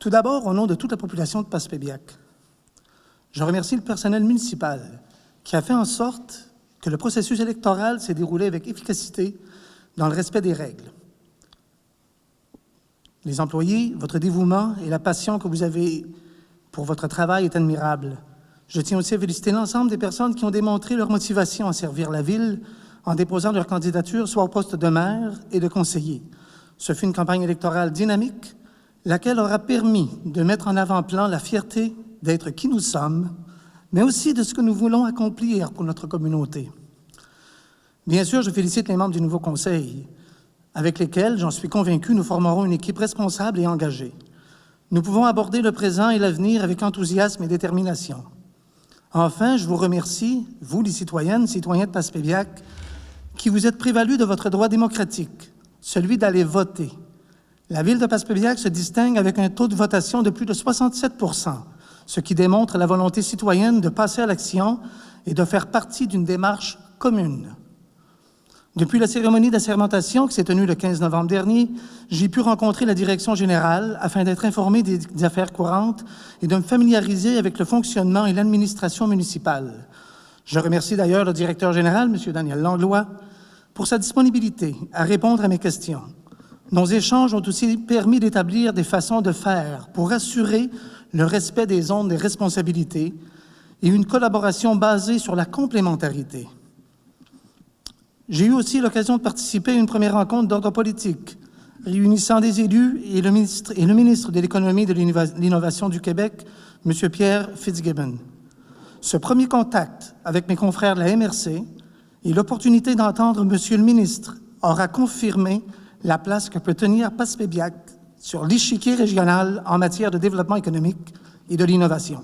Tout d'abord, au nom de toute la population de Passepébiac, je remercie le personnel municipal qui a fait en sorte que le processus électoral s'est déroulé avec efficacité dans le respect des règles. Les employés, votre dévouement et la passion que vous avez pour votre travail est admirable. Je tiens aussi à féliciter l'ensemble des personnes qui ont démontré leur motivation à servir la Ville en déposant leur candidature soit au poste de maire et de conseiller. Ce fut une campagne électorale dynamique, laquelle aura permis de mettre en avant-plan la fierté d'être qui nous sommes, mais aussi de ce que nous voulons accomplir pour notre communauté. Bien sûr, je félicite les membres du nouveau conseil, avec lesquels, j'en suis convaincu, nous formerons une équipe responsable et engagée. Nous pouvons aborder le présent et l'avenir avec enthousiasme et détermination. Enfin, je vous remercie, vous, les citoyennes, citoyens de Passepébiac, qui vous êtes prévalus de votre droit démocratique, celui d'aller voter. La Ville de Passepébiac se distingue avec un taux de votation de plus de 67 %, ce qui démontre la volonté citoyenne de passer à l'action et de faire partie d'une démarche commune. Depuis la cérémonie d'assermentation qui s'est tenue le 15 novembre dernier, j'ai pu rencontrer la direction générale afin d'être informé des affaires courantes et de me familiariser avec le fonctionnement et l'administration municipale. Je remercie d'ailleurs le directeur général, M. Daniel Langlois, pour sa disponibilité à répondre à mes questions. Nos échanges ont aussi permis d'établir des façons de faire pour assurer le respect des zones des responsabilités et une collaboration basée sur la complémentarité. J'ai eu aussi l'occasion de participer à une première rencontre d'ordre politique, réunissant des élus et le ministre de l'Économie et de l'Innovation du Québec, M. Pierre Fitzgibbon. Ce premier contact avec mes confrères de la MRC et l'opportunité d'entendre M. le ministre aura confirmé la place que peut tenir Passepébiac sur l'échiquier régional en matière de développement économique et de l'innovation.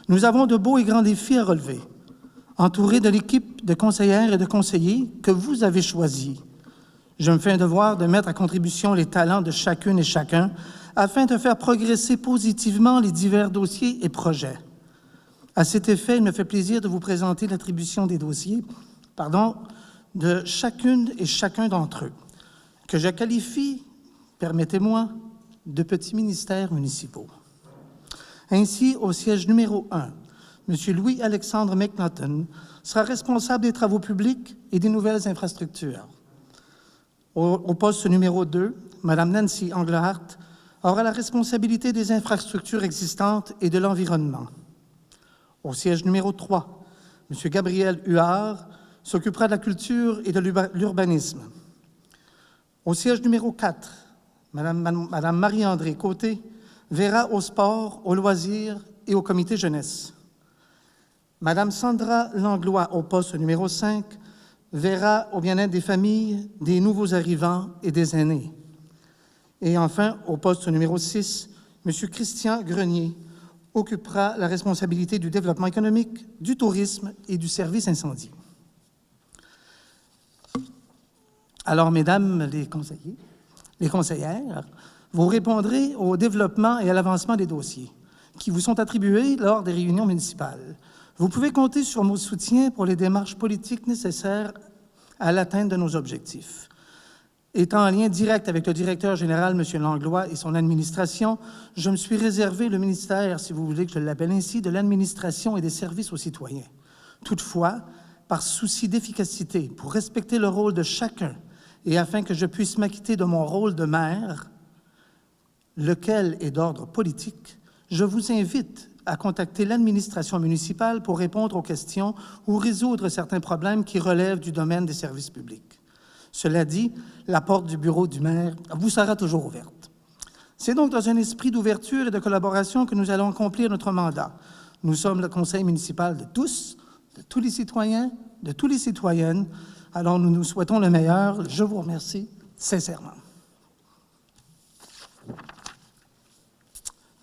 Nous avons de beaux et grands défis à relever, entourés de l'équipe de conseillères et de conseillers que vous avez choisis. Je me fais un devoir de mettre à contribution les talents de chacune et chacun afin de faire progresser positivement les divers dossiers et projets. À cet effet, il me fait plaisir de vous présenter l'attribution des dossiers de chacune et chacun d'entre eux, que je qualifie, permettez-moi, de petits ministères municipaux. Ainsi, au siège numéro 1, M. Louis-Alexandre McNaughton sera responsable des travaux publics et des nouvelles infrastructures. Au poste numéro 2, Mme Nancy Englehart aura la responsabilité des infrastructures existantes et de l'environnement. Au siège numéro 3, M. Gabriel Huard s'occupera de la culture et de l'urbanisme. Au siège numéro 4, Mme Marie-André Côté verra au sport, aux loisirs et au comité jeunesse. Mme Sandra Langlois, au poste numéro 5, verra au bien-être des familles, des nouveaux arrivants et des aînés. Et enfin, au poste numéro 6, M. Christian Grenier occupera la responsabilité du développement économique, du tourisme et du service incendie. Alors, mesdames les conseillers, les conseillères, vous répondrez au développement et à l'avancement des dossiers qui vous sont attribués lors des réunions municipales. Vous pouvez compter sur mon soutien pour les démarches politiques nécessaires à l'atteinte de nos objectifs. Étant en lien direct avec le directeur général, M. Langlois, et son administration, je me suis réservé le ministère, si vous voulez que je l'appelle ainsi, de l'administration et des services aux citoyens. Toutefois, par souci d'efficacité, pour respecter le rôle de chacun et afin que je puisse m'acquitter de mon rôle de maire, lequel est d'ordre politique, je vous invite à contacter l'administration municipale pour répondre aux questions ou résoudre certains problèmes qui relèvent du domaine des services publics. Cela dit, la porte du bureau du maire vous sera toujours ouverte. C'est donc dans un esprit d'ouverture et de collaboration que nous allons accomplir notre mandat. Nous sommes le conseil municipal de tous les citoyens, de toutes les citoyennes. Alors, nous nous souhaitons le meilleur. Je vous remercie sincèrement.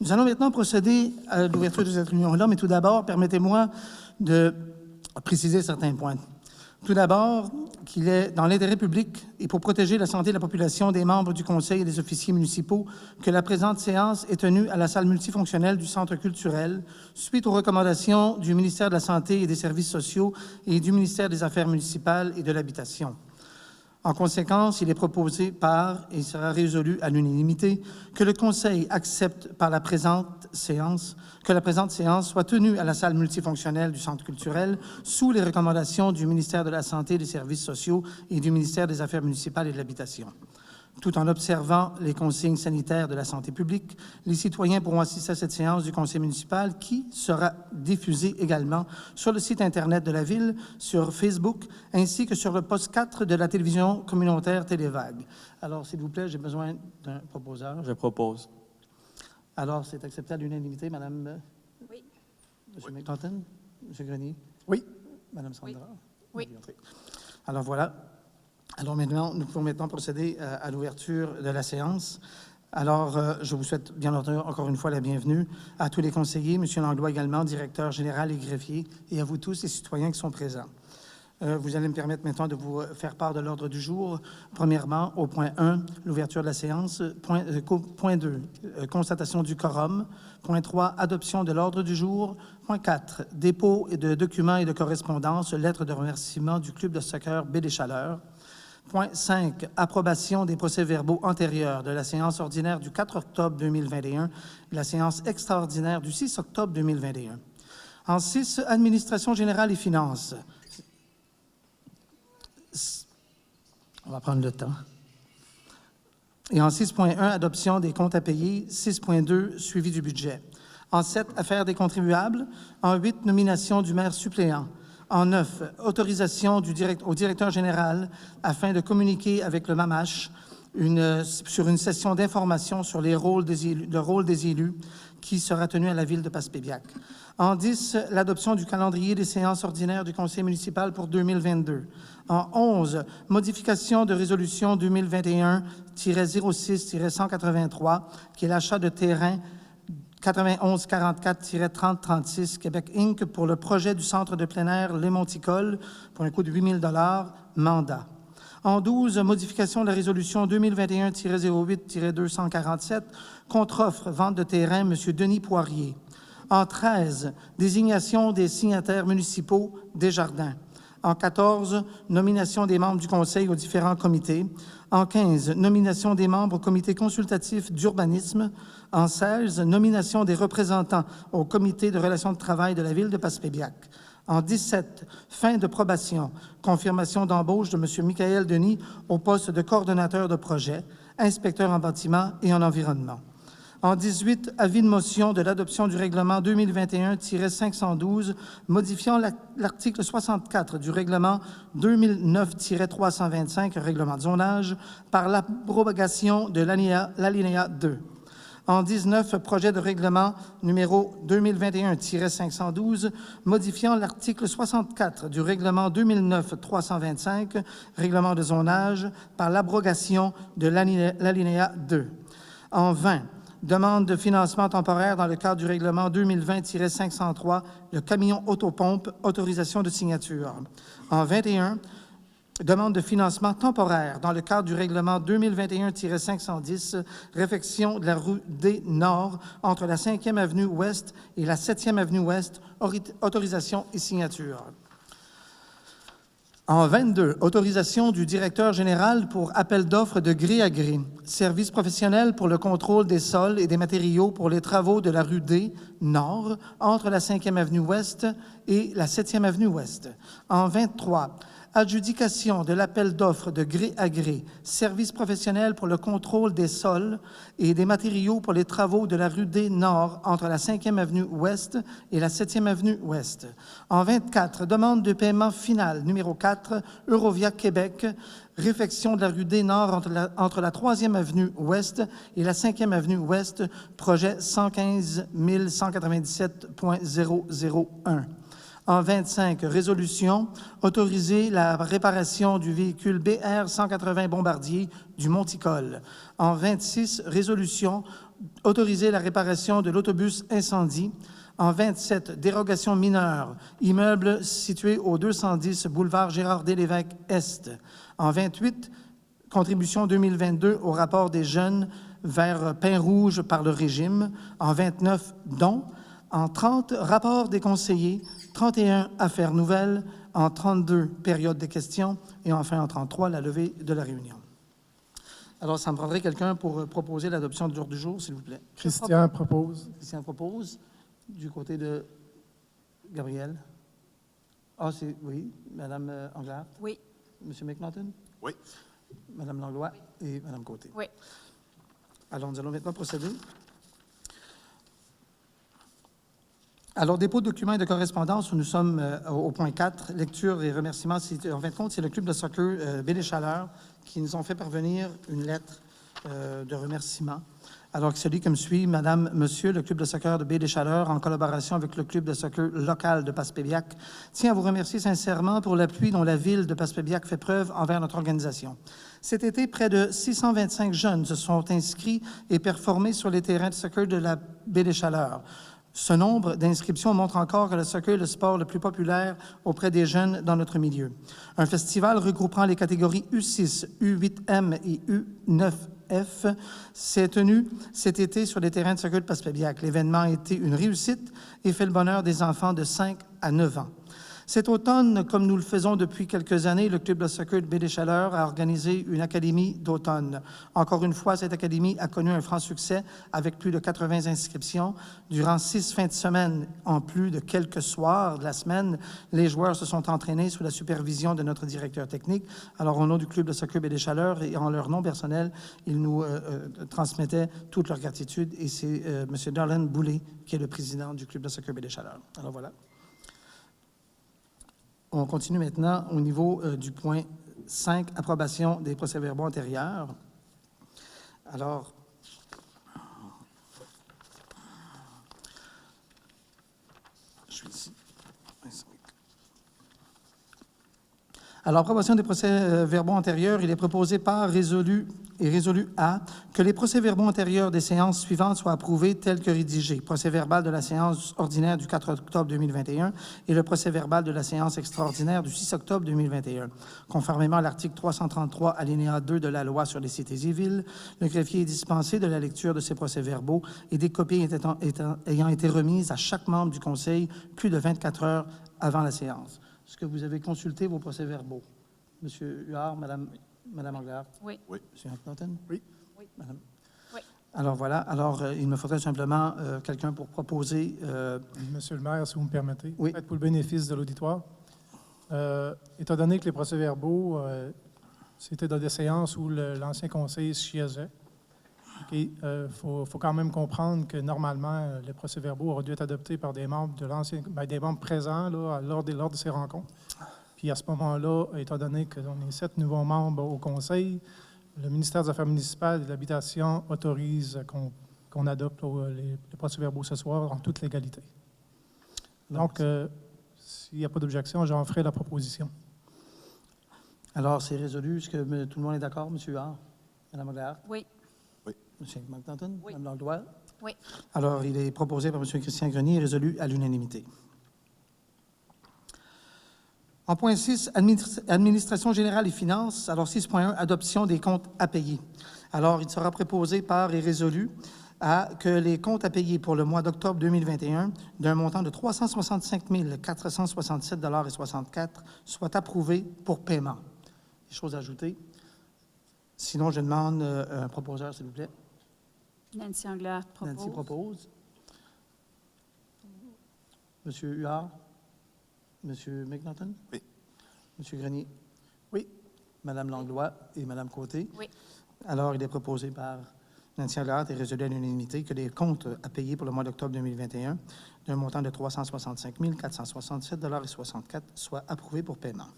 Nous allons maintenant procéder à l'ouverture de cette réunion-là, mais tout d'abord, permettez-moi de préciser certains points. Tout d'abord, qu'il est dans l'intérêt public et pour protéger la santé de la population, des membres du Conseil et des officiers municipaux que la présente séance est tenue à la salle multifonctionnelle du Centre culturel, suite aux recommandations du ministère de la Santé et des Services sociaux et du ministère des Affaires municipales et de l'Habitation. En conséquence, il est proposé par, et il sera résolu à l'unanimité, que le Conseil accepte que la présente séance soit tenue à la salle multifonctionnelle du Centre culturel sous les recommandations du ministère de la Santé et des Services sociaux et du ministère des Affaires municipales et de l'Habitation. Tout en observant les consignes sanitaires de la santé publique, les citoyens pourront assister à cette séance du conseil municipal qui sera diffusée également sur le site Internet de la Ville, sur Facebook, ainsi que sur le poste 4 de la télévision communautaire Télévague. Alors, s'il vous plaît, j'ai besoin d'un proposeur. Je propose. Alors, c'est accepté à l'unanimité, Madame... Oui. Monsieur McNaughton? Monsieur Grenier? Oui. Madame Sandra? Oui. Alors, voilà. Alors maintenant, nous pouvons maintenant procéder à l'ouverture de la séance. Alors, je vous souhaite bien entendu encore une fois la bienvenue à tous les conseillers, M. Langlois également, directeur général et greffier, et à vous tous, les citoyens qui sont présents. Vous allez me permettre maintenant de vous faire part de l'ordre du jour. Premièrement, au point 1, l'ouverture de la séance. Point 2, constatation du quorum. Point 3, adoption de l'ordre du jour. Point 4, dépôt de documents et de correspondances, lettres de remerciement du Club de soccer Baie des Chaleurs. Point 5, approbation des procès-verbaux antérieurs de la séance ordinaire du 4 octobre 2021 et la séance extraordinaire du 6 octobre 2021. En 6, administration générale et finances. On va prendre le temps. Et en 6.1, adoption des comptes à payer. 6.2, suivi du budget. En 7, affaires des contribuables. En 8, nomination du maire suppléant. En 9, autorisation au directeur général afin de communiquer avec le MAMACH sur une session d'information sur le rôle des élus qui sera tenue à la ville de Passepébiac. En 10, l'adoption du calendrier des séances ordinaires du conseil municipal pour 2022. En 11, modification de résolution 2021-06-183, qui est l'achat de terrain 9144-3036 Québec Inc. pour le projet du centre de plein air Les Monticoles pour un coût de 8 000 $, mandat. En 12, modification de la résolution 2021-08-247, contre-offre, vente de terrain, M. Denis Poirier. En 13, désignation des signataires municipaux Desjardins. En 14, nomination des membres du conseil aux différents comités. En 15, nomination des membres au comité consultatif d'urbanisme. En 16, nomination des représentants au comité de relations de travail de la ville de Passepébiac. En 17, fin de probation, confirmation d'embauche de M. Michael Denis au poste de coordonnateur de projet, inspecteur en bâtiment et en environnement. En 18, avis de motion de l'adoption du règlement 2021-512, modifiant l'article 64 du règlement 2009-325, règlement de zonage, par l'abrogation de l'alinéa 2. En 19, projet de règlement numéro 2021-512, modifiant l'article 64 du règlement 2009-325, règlement de zonage, par l'abrogation de l'alinéa 2. En 20, demande de financement temporaire dans le cadre du règlement 2020-503, le camion autopompe, autorisation de signature. En 21, demande de financement temporaire dans le cadre du règlement 2021-510, réfection de la rue D Nord entre la 5e avenue Ouest et la 7e avenue Ouest, autorisation et signature. En 22, autorisation du directeur général pour appel d'offres de gré à gré, service professionnel pour le contrôle des sols et des matériaux pour les travaux de la rue D Nord entre la 5e avenue Ouest et la 7e avenue Ouest. En 23, adjudication de l'appel d'offres de gré à gré, service professionnel pour le contrôle des sols et des matériaux pour les travaux de la rue D Nord entre la 5e avenue Ouest et la 7e avenue Ouest. En 24, demande de paiement final numéro 4, Eurovia Québec, réfection de la rue D Nord entre la 3e avenue Ouest et la 5e avenue Ouest, projet 115 197.001. En 25, résolution, autoriser la réparation du véhicule BR 180 Bombardier du Monticole. En 26, résolution, autoriser la réparation de l'autobus incendie. En 27, dérogation mineure, immeuble situé au 210 boulevard Gérard-Deslévesques Est. En 28, contribution 2022 au rapport des jeunes vers Pain Rouge par le régime. En 29, dons. En 30, rapport des conseillers. 31, affaires nouvelles. en 32 périodes de questions et enfin en 33, la levée de la réunion. Alors, ça me prendrait quelqu'un pour proposer l'adoption de l'ordre du jour, s'il vous plaît. Christian propose. Christian propose. Du côté de Gabriel. Ah, c'est, oui, Mme Anglade. Oui. M. McNaughton. Oui. Mme Langlois et Mme Côté. Oui. Alors, nous allons maintenant procéder. Alors, dépôt de documents et de correspondance, nous sommes au point 4, lecture et remerciements. En fin de compte, c'est le club de soccer Baie des Chaleurs qui nous ont fait parvenir une lettre de remerciement. Alors, celui comme suit, Madame, Monsieur, le club de soccer de Baie des Chaleurs, en collaboration avec le club de soccer local de Passepébiac, tient à vous remercier sincèrement pour l'appui dont la ville de Passepébiac fait preuve envers notre organisation. Cet été, près de 625 jeunes se sont inscrits et performés sur les terrains de soccer de la Baie des Chaleurs. Ce nombre d'inscriptions montre encore que le soccer est le sport le plus populaire auprès des jeunes dans notre milieu. Un festival regroupant les catégories U6, U8M et U9F s'est tenu cet été sur les terrains de soccer de Passepébiac. L'événement a été une réussite et fait le bonheur des enfants de 5 à 9 ans. Cet automne, comme nous le faisons depuis quelques années, le club de soccer de Baie des Chaleurs a organisé une académie d'automne. Encore une fois, cette académie a connu un franc succès avec plus de 80 inscriptions. Durant 6 fins de semaine, en plus de quelques soirs de la semaine, les joueurs se sont entraînés sous la supervision de notre directeur technique. Alors, au nom du club de soccer Baie des Chaleurs et en leur nom personnel, ils nous transmettaient toute leur gratitude. Et c'est M. Darlene Boulay qui est le président du club de soccer Baie des Chaleurs. Alors, voilà. On continue maintenant au niveau du point 5, approbation des procès-verbaux antérieurs. Alors, je suis ici. Alors, approbation des procès-verbaux antérieurs, il est proposé par résolu A que les procès-verbaux antérieurs des séances suivantes soient approuvés tels que rédigés. Procès-verbal de la séance ordinaire du 4 octobre 2021 et le procès-verbal de la séance extraordinaire du 6 octobre 2021. Conformément à l'article 333, alinéa 2 de la Loi sur les cités et villes, le greffier est dispensé de la lecture de ces procès-verbaux et des copies ayant été remises à chaque membre du Conseil plus de 24 heures avant la séance. Est-ce que vous avez consulté vos procès-verbaux? Monsieur Huard, Madame Anglade? Oui. Oui. Monsieur McNaughton? Oui. Oui. Madame? Oui. Alors voilà. Alors, il me faudrait simplement quelqu'un pour proposer. Monsieur le maire, si vous me permettez, Oui. peut-être pour le bénéfice de l'auditoire. Étant donné que les procès-verbaux, c'était dans des séances où l'ancien conseil siégeait, il faut quand même comprendre que normalement, les procès-verbaux auraient dû être adoptés par des membres de l'ancien, des membres présents là, lors de ces rencontres. Puis à ce moment-là, étant donné qu'on est 7 nouveaux membres au conseil, le ministère des Affaires municipales et de l'Habitation autorise qu'on adopte les procès-verbaux ce soir en toute légalité. Donc, s'il n'y a pas d'objection, j'en ferai la proposition. Alors, c'est résolu. Est-ce que tout le monde est d'accord, M. Huard? Mme Anglade? Oui. M. McNaughton? Oui. Mme Langlois? Oui. Alors, il est proposé par M. Christian Grenier et résolu à l'unanimité. En point 6, administration générale et finances. Alors, 6.1, adoption des comptes à payer. Alors, il sera proposé par et résolu que les comptes à payer pour le mois d'octobre 2021 d'un montant de 365 467,64 $ soient approuvés pour paiement. Des choses à ajouter? Sinon, je demande un proposeur, s'il vous plaît. Nancy Anglade propose. Nancy propose. Monsieur Huard? Monsieur McNaughton? Oui. Monsieur Grenier? Oui. Madame Langlois et Madame Côté? Oui. Alors, il est proposé par Nancy Anglade et résolu à l'unanimité que les comptes à payer pour le mois d'octobre 2021 d'un montant de 365 467,64 $ soient approuvés pour paiement.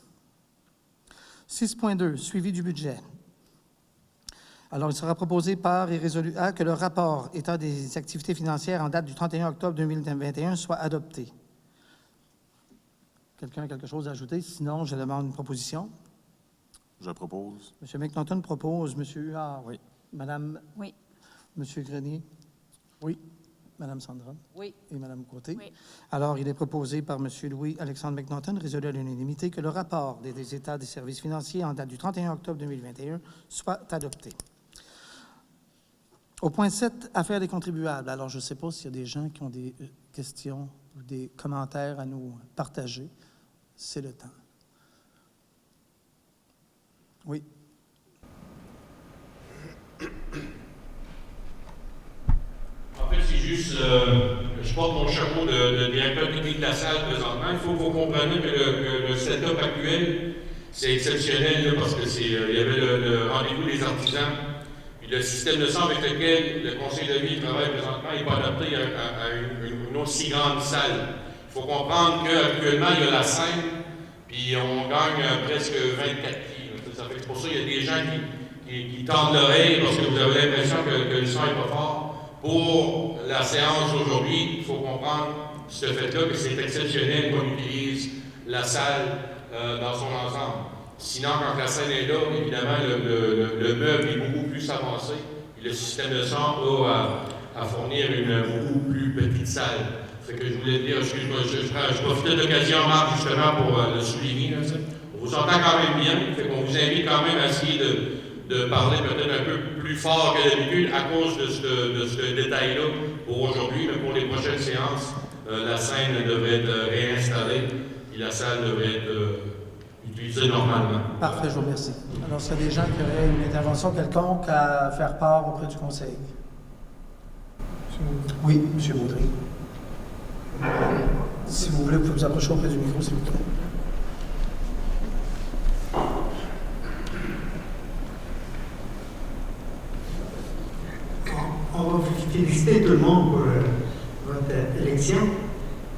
6.2, suivi du budget. Alors, il sera proposé par et résolu A que le rapport état des activités financières en date du 31 octobre 2021 soit adopté. Quelqu'un a quelque chose à ajouter? Sinon, je demande une proposition. Je propose. M. McNaughton propose. M. Huard? Oui. Madame? Oui. M. Grenier? Oui. Madame Sandra? Oui. Et Madame Côté? Oui. Alors, il est proposé par M. Louis-Alexandre McNaughton, résolu à l'unanimité, que le rapport des états des services financiers en date du 31 octobre 2021 soit adopté. Au point 7, affaires des contribuables. Alors, je ne sais pas s'il y a des gens qui ont des questions ou des commentaires à nous partager. C'est le temps. Oui. En fait, c'est juste, je porte mon chapeau de directeur technique de la salle présentement. Il faut que vous compreniez que le setup actuel, c'est exceptionnel là, parce que il y avait le rendez-vous des artisans. Puis le système de son avec lequel le conseil de ville travaille présentement n'est pas adapté à une aussi grande salle. Il faut comprendre qu'actuellement, il y a la scène, puis on gagne presque 24 pieds. Ça fait que pour ça, il y a des gens qui tendent l'oreille parce que vous avez l'impression que le son n'est pas fort. Pour la séance d'aujourd'hui, il faut comprendre ce fait-là, que c'est exceptionnel qu'on utilise la salle dans son ensemble. Sinon, quand la scène est là, évidemment, le meuble est beaucoup plus avancé et le système de son a à fournir une beaucoup plus petite salle. Fait que je voulais dire, excuse-moi, je profite de l'occasion, Marc, justement, pour le souligner. Là, on vous entend quand même bien, fait qu'on vous invite quand même à essayer de parler peut-être un peu plus fort que d'habitude à cause de ce détail-là pour aujourd'hui, mais pour les prochaines séances, la scène devrait être réinstallée et la salle devrait être utilisée normalement. Parfait, je vous remercie. Alors, s'il y a des gens qui auraient une intervention quelconque à faire part auprès du conseil. Oui, M. Baudry. Si vous voulez, vous pouvez vous approcher auprès du micro, s'il vous plaît. On va vous féliciter tout le monde pour votre élection.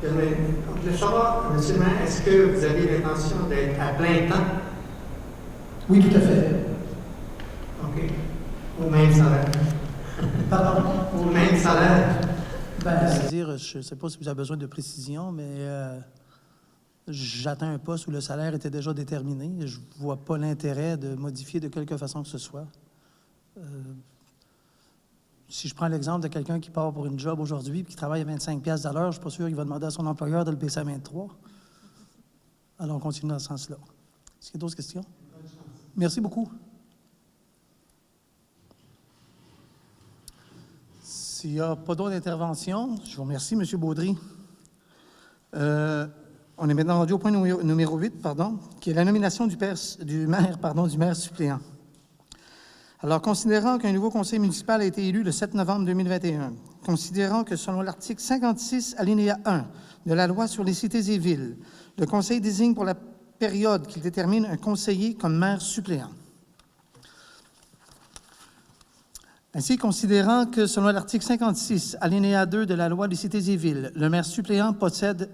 On voulait savoir, M. le maire, est-ce que vous avez l'intention d'être à plein temps? Oui, tout à fait. OK. Au même salaire? Pardon? Au même salaire? C'est-à-dire, je ne sais pas si vous avez besoin de précision, mais j'attends un poste où le salaire était déjà déterminé. Je ne vois pas l'intérêt de modifier de quelque façon que ce soit. Si je prends l'exemple de quelqu'un qui part pour une job aujourd'hui et qui travaille à 25$ à l'heure, je ne suis pas sûr qu'il va demander à son employeur de le baisser à 23$. Alors, on continue dans ce sens-là. Est-ce qu'il y a d'autres questions? Merci beaucoup. S'il n'y a pas d'autres interventions, je vous remercie, M. Baudry. On est maintenant rendu au point numéro 8, qui est la nomination du maire suppléant. Alors, considérant qu'un nouveau conseil municipal a été élu le 7 novembre 2021, considérant que selon l'article 56, alinéa 1 de la loi sur les cités et villes, le conseil désigne pour la période qu'il détermine un conseiller comme maire suppléant. Ainsi, considérant que selon l'article 56, alinéa 2 de la loi des cités et villes, le maire suppléant possède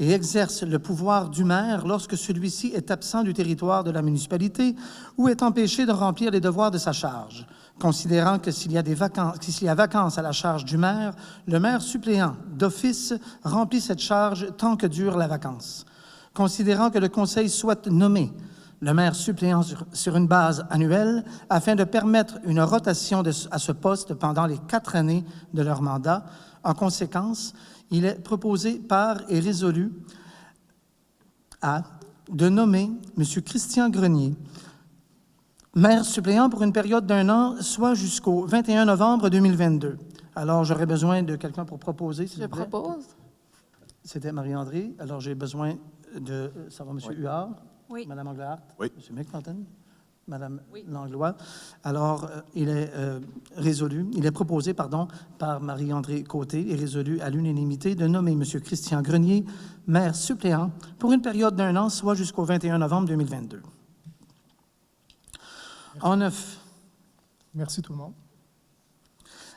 et exerce le pouvoir du maire lorsque celui-ci est absent du territoire de la municipalité ou est empêché de remplir les devoirs de sa charge. Considérant que s'il y a vacance à la charge du maire, le maire suppléant d'office remplit cette charge tant que dure la vacance. Considérant que le conseil souhaite nommer le maire suppléant sur une base annuelle afin de permettre une rotation à ce poste pendant les 4 années de leur mandat. En conséquence, il est proposé par et résolu de nommer M. Christian Grenier, maire suppléant pour une période d'1 an, soit jusqu'au 21 novembre 2022. Alors, j'aurais besoin de quelqu'un pour proposer, s'il Je vous plaît. propose. C'était Marie-André. Alors, j'ai besoin de... Ça va, M. Huard? Oui. Mme Anglehart? Oui. M. McNaughton? Mme Oui. Langlois. Alors, il est proposé, par Marie-André Côté et résolu à l'unanimité de nommer M. Christian Grenier, maire suppléant, pour une période d'1 an, soit jusqu'au 21 novembre 2022. En 9. Merci tout le monde.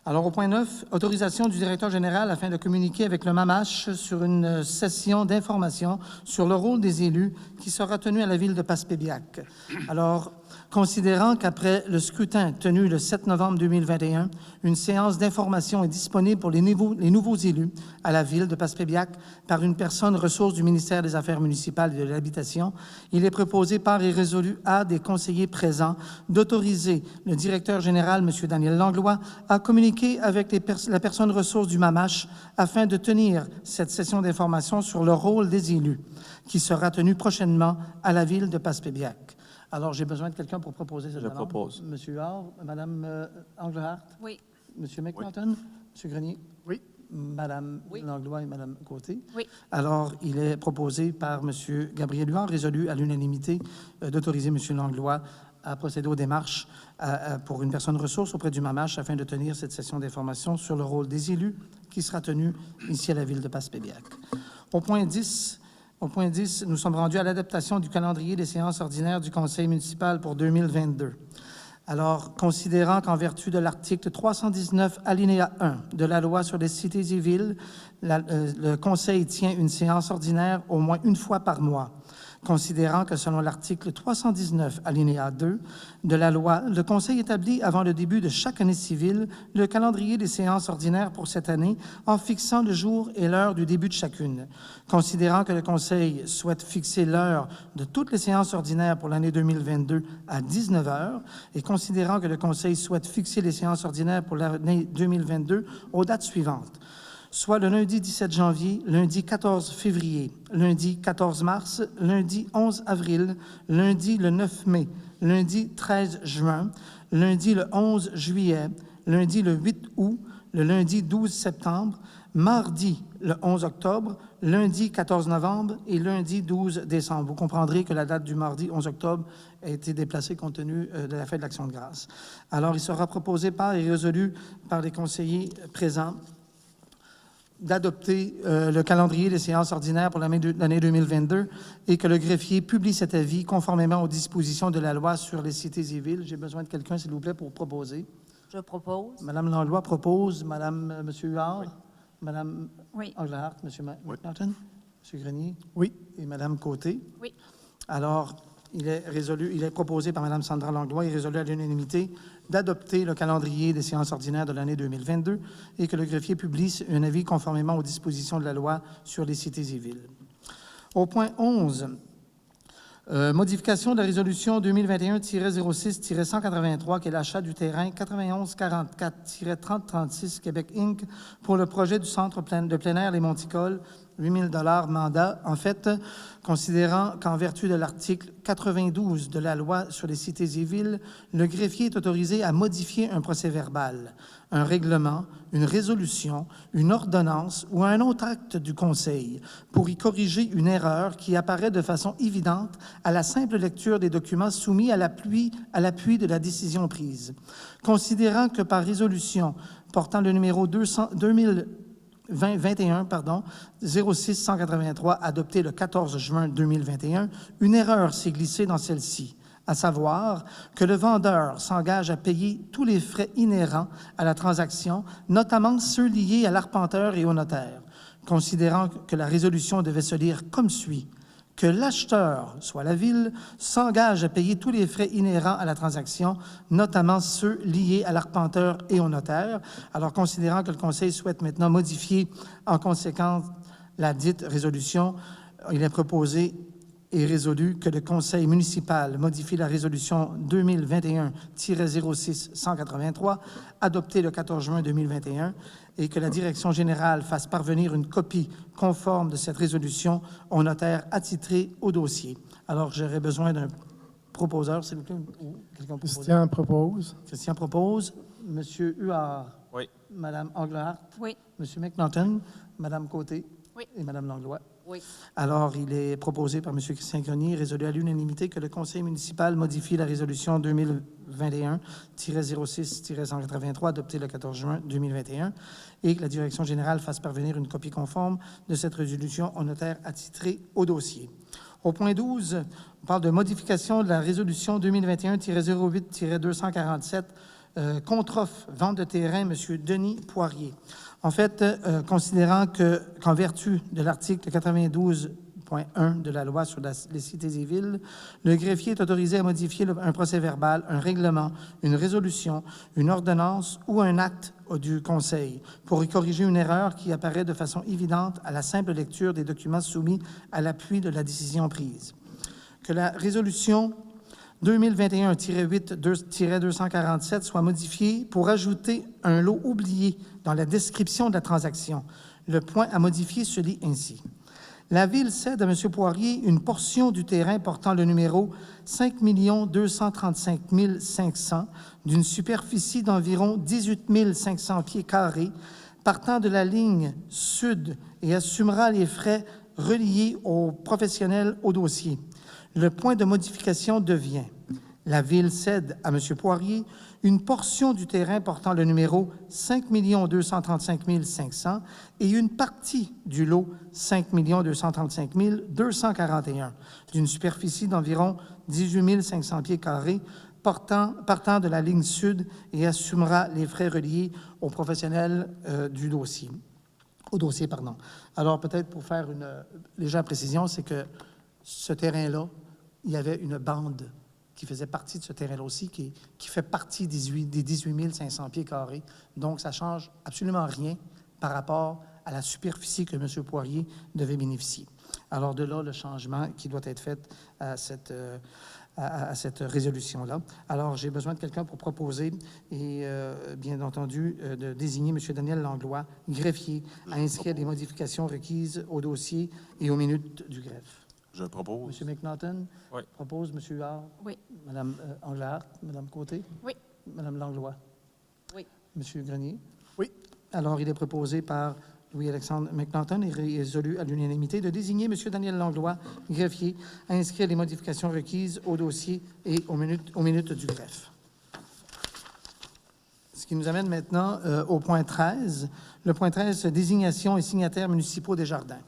Alors, au point 9, autorisation du directeur général afin de communiquer avec le MAMACH sur une session d'information sur le rôle des élus qui sera tenue à la ville de Passepébiac. Alors, considérant qu'après le scrutin tenu le 7 novembre 2021, une séance d'information est disponible pour les nouveaux élus à la ville de Passepébiac par une personne ressource du ministère des Affaires municipales et de l'Habitation, il est proposé par et résolu à des conseillers présents d'autoriser le directeur général, M. Daniel Langlois, à communiquer avec la personne ressource du MAMACH afin de tenir cette session d'information sur le rôle des élus qui sera tenue prochainement à la ville de Passepébiac. Alors, j'ai besoin de quelqu'un pour proposer cette demande. Je propose. M. Huard, Mme Englehart, Oui. M. McNaughton, M. Grenier, Oui. Mme Oui. Langlois et Mme Côté. Oui. Alors, il est proposé par M. Gabriel Huard, résolu à l'unanimité, d'autoriser M. Langlois à procéder aux démarches pour une personne ressource auprès du MAMACH afin de tenir cette session d'information sur le rôle des élus qui sera tenue ici à la ville de Passepébiac. Au point 10, nous sommes rendus à l'adaptation du calendrier des séances ordinaires du Conseil municipal pour 2022. Alors, considérant qu'en vertu de l'article 319, alinéa 1 de la loi sur les cités et villes, le Conseil tient une séance ordinaire au moins une fois par mois. Considérant que selon l'article 319, alinéa 2 de la loi, le Conseil établit avant le début de chaque année civile le calendrier des séances ordinaires pour cette année en fixant le jour et l'heure du début de chacune. Considérant que le Conseil souhaite fixer l'heure de toutes les séances ordinaires pour l'année 2022 à 19 heures et considérant que le Conseil souhaite fixer les séances ordinaires pour l'année 2022 aux dates suivantes, soit le lundi 17 janvier, lundi 14 février, lundi 14 mars, lundi 11 avril, lundi le 9 mai, lundi 13 juin, lundi le 11 juillet, lundi le 8 août, le lundi 12 septembre, mardi le 11 octobre, lundi 14 novembre et lundi 12 décembre. Vous comprendrez que la date du mardi 11 octobre a été déplacée compte tenu de la fête de l'Action de grâce. Alors, il sera proposé par et résolu par les conseillers présents d'adopter le calendrier des séances ordinaires pour l'année 2022 et que le greffier publie cet avis conformément aux dispositions de la loi sur les cités et villes. J'ai besoin de quelqu'un, s'il vous plaît, pour proposer. Je propose. Madame Langlois propose. Madame, Monsieur Huard. Oui. Madame Oui. Englehart. Monsieur McNaughton. Monsieur Grenier. Oui. Et Madame Côté. Oui. Alors, il est proposé par Mme Sandra Langlois et résolu à l'unanimité d'adopter le calendrier des séances ordinaires de l'année 2022 et que le greffier publie un avis conformément aux dispositions de la loi sur les cités et villes. Au point 11, modification de la résolution 2021-06-183 qui est l'achat du terrain 9144-3036 Québec Inc. pour le projet du centre de plein air Les Monticoles, 8 000 $ mandat. En fait, considérant qu'en vertu de l'article 92 de la loi sur les cités et villes, le greffier est autorisé à modifier un procès-verbal, un règlement, une résolution, une ordonnance ou un autre acte du Conseil pour y corriger une erreur qui apparaît de façon évidente à la simple lecture des documents soumis à l'appui de la décision prise. Considérant que par résolution portant le numéro 06-183, adopté le 14 juin 2021, une erreur s'est glissée dans celle-ci, à savoir que le vendeur s'engage à payer tous les frais inhérents à la transaction, notamment ceux liés à l'arpenteur et au notaire. Considérant que la résolution devait se lire comme suit, que l'acheteur, soit la ville, s'engage à payer tous les frais inhérents à la transaction, notamment ceux liés à l'arpenteur et au notaire. Alors, considérant que le Conseil souhaite maintenant modifier en conséquence la dite résolution, il est proposé et résolu que le Conseil municipal modifie la résolution 2021-06-183, adoptée le 14 juin 2021, et que la direction générale fasse parvenir une copie conforme de cette résolution au notaire attitré au dossier. Alors, j'aurais besoin d'un proposeur, s'il vous plaît. Christian propose. Christian propose. Monsieur Huard. Oui. Madame Englehart. Oui. Monsieur McNaughton. Madame Côté. Oui. Et Madame Langlois. Oui. Alors, il est proposé par M. Christian Grenier, résolu à l'unanimité, que le Conseil municipal modifie la résolution 2021-06-183, adoptée le 14 juin 2021, et que la direction générale fasse parvenir une copie conforme de cette résolution au notaire attitré au dossier. Au point 12, on parle de modification de la résolution 2021-08-247, contre-offre, vente de terrain, M. Denis Poirier. En fait, considérant qu'en vertu de l'article 92.1 de la loi sur les cités et villes, le greffier est autorisé à modifier un procès-verbal, un règlement, une résolution, une ordonnance ou un acte du Conseil pour y corriger une erreur qui apparaît de façon évidente à la simple lecture des documents soumis à l'appui de la décision prise. Que la résolution 2021-8-247 soit modifié pour ajouter un lot oublié dans la description de la transaction. Le point à modifier se lit ainsi. La Ville cède à M. Poirier une portion du terrain portant le numéro 5 235 500 d'une superficie d'environ 18 500 pieds carrés partant de la ligne sud et assumera les frais reliés aux professionnels au dossier. Le point de modification devient La Ville cède à M. Poirier une portion du terrain portant le numéro 5 235 500 et une partie du lot 5 235 241 d'une superficie d'environ 18 500 pieds carrés partant de la ligne sud et assumera les frais reliés aux professionnels du dossier. Alors, peut-être pour faire une légère précision, c'est que ce terrain-là, il y avait une bande qui faisait partie de ce terrain-là aussi, qui fait partie des 18 500 pieds carrés. Donc, ça ne change absolument rien par rapport à la superficie que M. Poirier devait bénéficier. Alors, de là, le changement qui doit être fait à cette résolution-là. Alors, j'ai besoin de quelqu'un pour proposer et, bien entendu, de désigner M. Daniel Langlois, greffier, à inscrire des modifications requises au dossier et aux minutes du greffe. Je propose. M. McNaughton Oui. propose, M. Huard. Oui. Mme Englehart, Mme Côté. Oui. Mme Langlois. Oui. M. Grenier. Oui. Alors, il est proposé par Louis-Alexandre McNaughton et résolu à l'unanimité de désigner M. Daniel Langlois, greffier, à inscrire les modifications requises au dossier et aux minutes du greffe. Ce qui nous amène maintenant au point 13. Le point 13, désignation et signataires municipaux des jardins.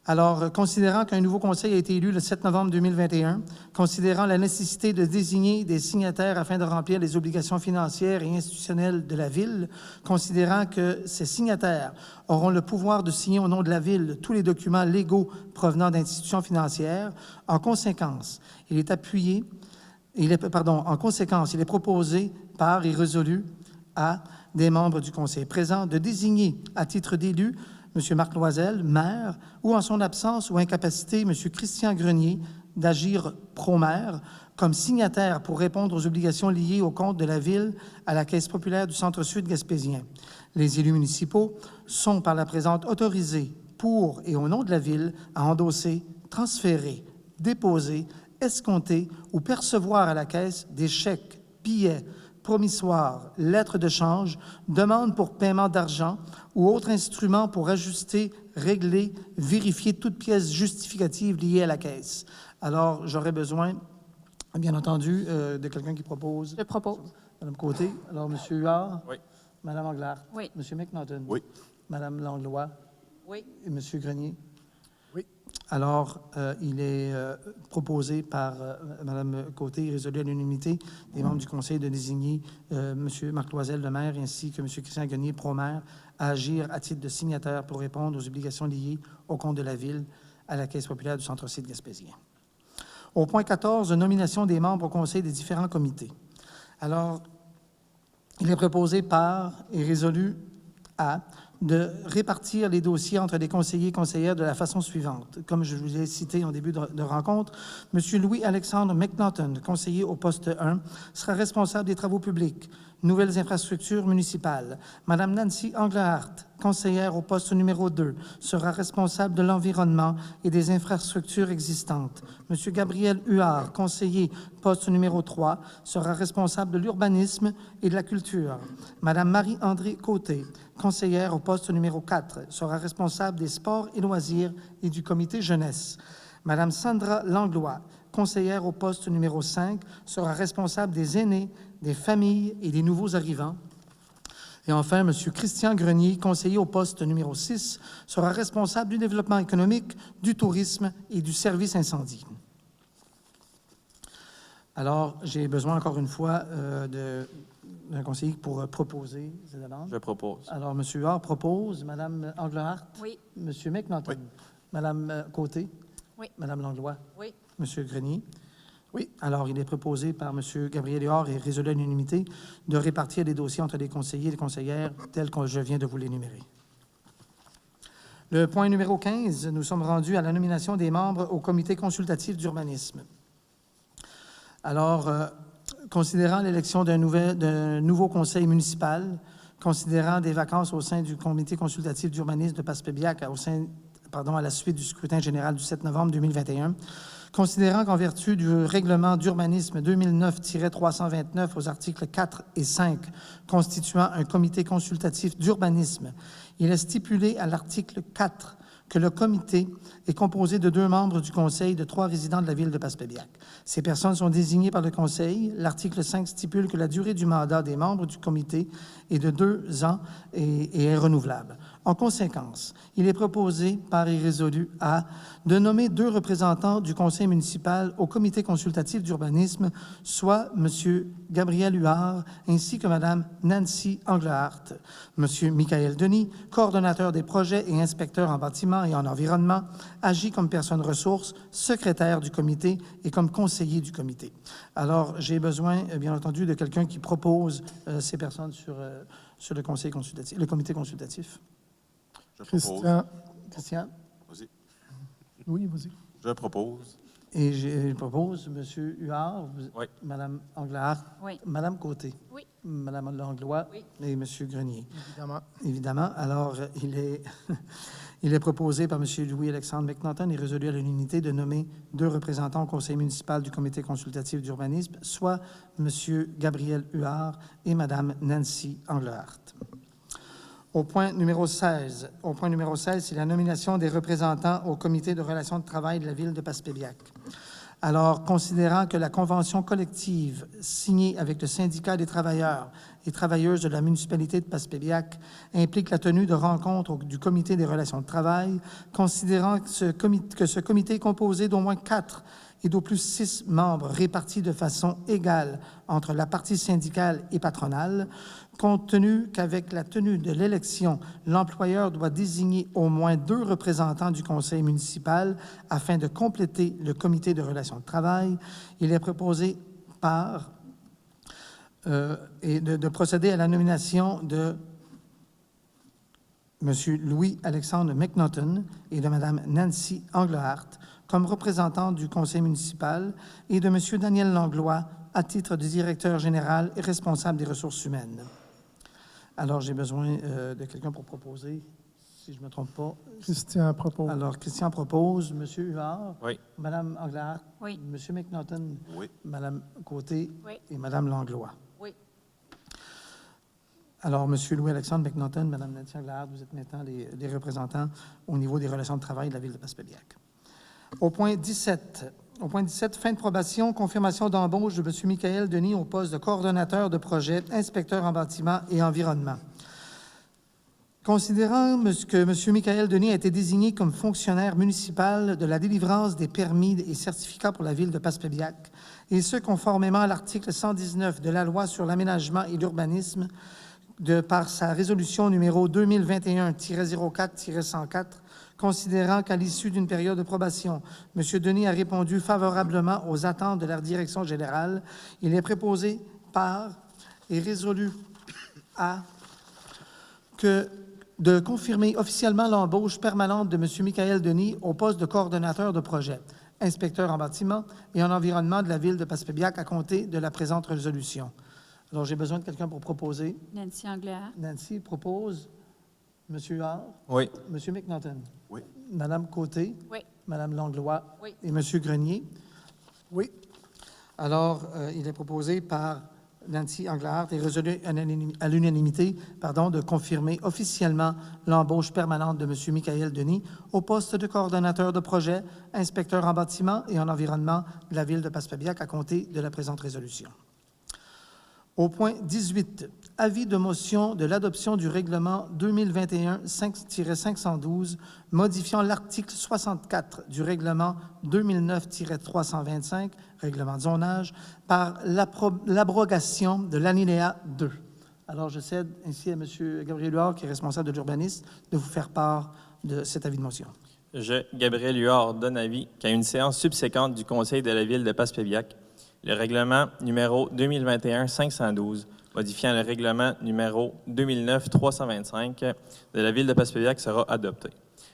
Alors, considérant qu'un nouveau conseil a été élu le 7 novembre 2021, considérant la nécessité de désigner des signataires afin de remplir les obligations financières et institutionnelles de la Ville, considérant que ces signataires auront le pouvoir de signer au nom de la Ville tous les documents légaux provenant d'institutions financières, en conséquence, il est proposé par et résolu à des membres du Conseil présent de désigner à titre d'élu M. Marc Loisel, maire, ou en son absence ou incapacité, M. Christian Grenier, d'agir pro-maire, comme signataire pour répondre aux obligations liées au compte de la Ville à la Caisse populaire du Centre-Sud gaspésien. Les élus municipaux sont par la présente autorisés pour et au nom de la Ville à endosser, transférer, déposer, escompter ou percevoir à la Caisse des chèques, billets, promissoires, lettres de change, demandes pour paiement d'argent ou autres instruments pour ajuster, régler, vérifier toute pièce justificative liée à la Caisse. Alors, j'aurais besoin, bien entendu, de quelqu'un qui propose. Je propose. Madame Côté. Alors, M. Huard. Oui. Madame Englehart. Oui. M. McNaughton. Oui. Madame Langlois. Oui. Et M. Grenier. Oui. Alors, il est proposé par Mme Côté, résolu à l'unanimité des membres du Conseil de désigner M. Marc Loisel, le maire, ainsi que M. Christian Grenier, pro-maire, à agir à titre de signataire pour répondre aux obligations liées au compte de la Ville à la Caisse populaire du Centre-Sud gaspésien. Au point 14, nomination des membres au Conseil des différents comités. Alors, il est proposé par et résolu à de répartir les dossiers entre les conseillers et conseillères de la façon suivante. Comme je vous ai cité en début de rencontre, M. Louis-Alexandre McNaughton, conseiller au poste 1, sera responsable des travaux publics, nouvelles infrastructures municipales. Mme Nancy Englehart, conseillère au poste numéro 2, sera responsable de l'environnement et des infrastructures existantes. M. Gabriel Huard, conseiller poste numéro 3, sera responsable de l'urbanisme et de la culture. Mme Marie-André Côté, conseillère au poste numéro 4, sera responsable des sports et loisirs et du comité jeunesse. Mme Sandra Langlois, conseillère au poste numéro 5, sera responsable des aînés, des familles et des nouveaux arrivants. Et enfin, M. Christian Grenier, conseiller au poste numéro 6, sera responsable du développement économique, du tourisme et du service incendie. Alors, j'ai besoin encore une fois d'un conseiller pour proposer ces demandes. Je propose. Alors, M. Huard propose, Mme Englehart. Oui. M. McNaughton. Oui. Mme Côté. Oui. Mme Langlois. Oui. M. Grenier. Oui. Alors, il est proposé par M. Gabriel Huard et résolu à l'unanimité de répartir les dossiers entre les conseillers et les conseillères tels que je viens de vous l'énumérer. Le point numéro 15, nous sommes rendus à la nomination des membres au comité consultatif d'urbanisme. Alors, considérant l'élection d'un nouveau conseil municipal, considérant des vacances au sein du comité consultatif d'urbanisme de Passepébiac à la suite du scrutin général du 7 novembre 2021, considérant qu'en vertu du règlement d'urbanisme 2009-329 aux articles 4 et 5 constituant un comité consultatif d'urbanisme, il est stipulé à l'article 4 que le comité est composé de 2 membres du conseil de 3 résidents de la ville de Passepébiac. Ces personnes sont désignées par le conseil. L'article 5 stipule que la durée du mandat des membres du comité est de 2 ans et est renouvelable. En conséquence, il est proposé par et résolu à de nommer 2 représentants du conseil municipal au comité consultatif d'urbanisme, soit M. Gabriel Huard ainsi que Mme Nancy Englehart. M. Michael Denis, coordonnateur des projets et inspecteur en bâtiment et en environnement, agit comme personne ressource, secrétaire du comité et comme conseiller du comité. Alors, j'ai besoin, bien entendu, de quelqu'un qui propose ces personnes sur le conseil consultatif, le comité consultatif. Je propose. Christian? Vas-y. Oui, vas-y. Je propose. Et je propose M. Huard, Oui. Mme Englehart, Oui. Mme Côté, Oui. Mme Langlois Oui. et M. Grenier. Évidemment. Évidemment. Alors, il est proposé par M. Louis-Alexandre McNaughton et résolu à l'unanimité de nommer 2 représentants au conseil municipal du comité consultatif d'urbanisme, soit M. Gabriel Huard et Mme Nancy Englehart. Au point numéro 16, c'est la nomination des représentants au comité de relations de travail de la ville de Passepébiac. Alors, considérant que la convention collective signée avec le syndicat des travailleurs et travailleuses de la municipalité de Passepébiac implique la tenue de rencontres du comité des relations de travail, considérant que ce comité est composé d'au moins 4 et d'au plus 6 membres répartis de façon égale entre la partie syndicale et patronale, compte tenu qu'avec la tenue de l'élection, l'employeur doit désigner au moins 2 représentants du conseil municipal afin de compléter le comité de relations de travail, il est proposé de procéder à la nomination de M. Louis-Alexandre McNaughton et de Mme Nancy Englehart comme représentants du conseil municipal et de M. Daniel Langlois à titre de directeur général et responsable des ressources humaines. Alors, j'ai besoin de quelqu'un pour proposer, si je ne me trompe pas. Christian propose. Alors, Christian propose, M. Huard, Oui. Mme Englehart, Oui. M. McNaughton, Oui. Mme Côté Oui. et Mme Langlois. Oui. Alors, M. Louis-Alexandre McNaughton, Mme Nancy Englehart, vous êtes maintenant les représentants au niveau des relations de travail de la ville de Passepébiac. Au point 17, fin de probation, confirmation d'embauche de M. Michael Denis au poste de coordonnateur de projet, inspecteur en bâtiment et environnement. Considérant que M. Michael Denis a été désigné comme fonctionnaire municipal de la délivrance des permis et certificats pour la ville de Passepébiac, et ce, conformément à l'article 119 de la loi sur l'aménagement et l'urbanisme, par sa résolution numéro 2021-04-104, considérant qu'à l'issue d'une période de probation, M. Denis a répondu favorablement aux attentes de la direction générale, il est proposé par et résolu de confirmer officiellement l'embauche permanente de M. Michael Denis au poste de coordonnateur de projet, inspecteur en bâtiment et en environnement de la ville de Passepébiac à compter de la présente résolution. Alors, j'ai besoin de quelqu'un pour proposer. Nancy Englehart. Nancy propose. M. Huard. Oui. M. McNaughton. Oui. Mme Côté. Oui. Mme Langlois. Oui. Et M. Grenier. Oui. Alors, il est proposé par Nancy Englehart et résolu à l'unanimité de confirmer officiellement l'embauche permanente de M. Michael Denis au poste de coordonnateur de projet, inspecteur en bâtiment et en environnement de la ville de Passepébiac à compter de la présente résolution. Au point 18, avis de motion de l'adoption du règlement 2021-5-512 modifiant l'article 64 du règlement 2009-325, règlement de zonage, par l'abrogation de l'alinéa 2. Alors, je cède ainsi à M. Gabriel Huard, qui est responsable de l'urbanisme, de vous faire part de cet avis de motion. Je, Gabriel Huard, donne avis qu'à une séance subséquente du Conseil de la ville de Passepébiac, le règlement numéro 2021-512, modifiant le règlement numéro 2009-325 de la ville de Passepébiac sera adopté.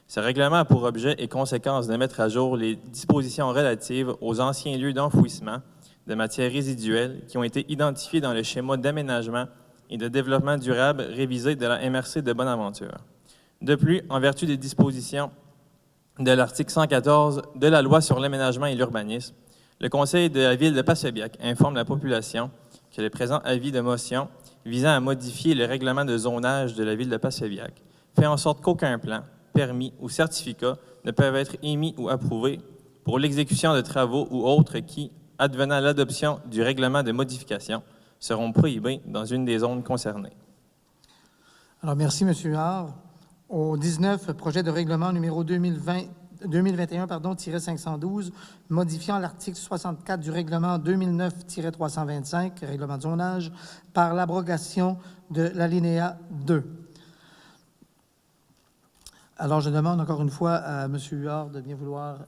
Ce règlement a pour objet et conséquence de mettre à jour les dispositions relatives aux anciens lieux d'enfouissement de matières résiduelles qui ont été identifiés dans le schéma d'aménagement et de développement durable révisé de la MRC de Bonaventure. De plus, en vertu des dispositions de l'article 114 de la loi sur l'aménagement et l'urbanisme, le Conseil de la ville de Passepébiac informe la population que le présent avis de motion visant à modifier le règlement de zonage de la ville de Passepébiac fait en sorte qu'aucun plan, permis ou certificats ne peuvent être émis ou approuvés pour l'exécution de travaux ou autres qui, advenant l'adoption du règlement de modification, seront prohibés dans une des zones concernées. Alors, merci, M. Huard. Au 19, projet de règlement numéro 2021-512, modifiant l'article 64 du règlement 2009-325, règlement de zonage, par l'abrogation de l'alinéa 2. Alors, je demande encore une fois à M. Huard de bien vouloir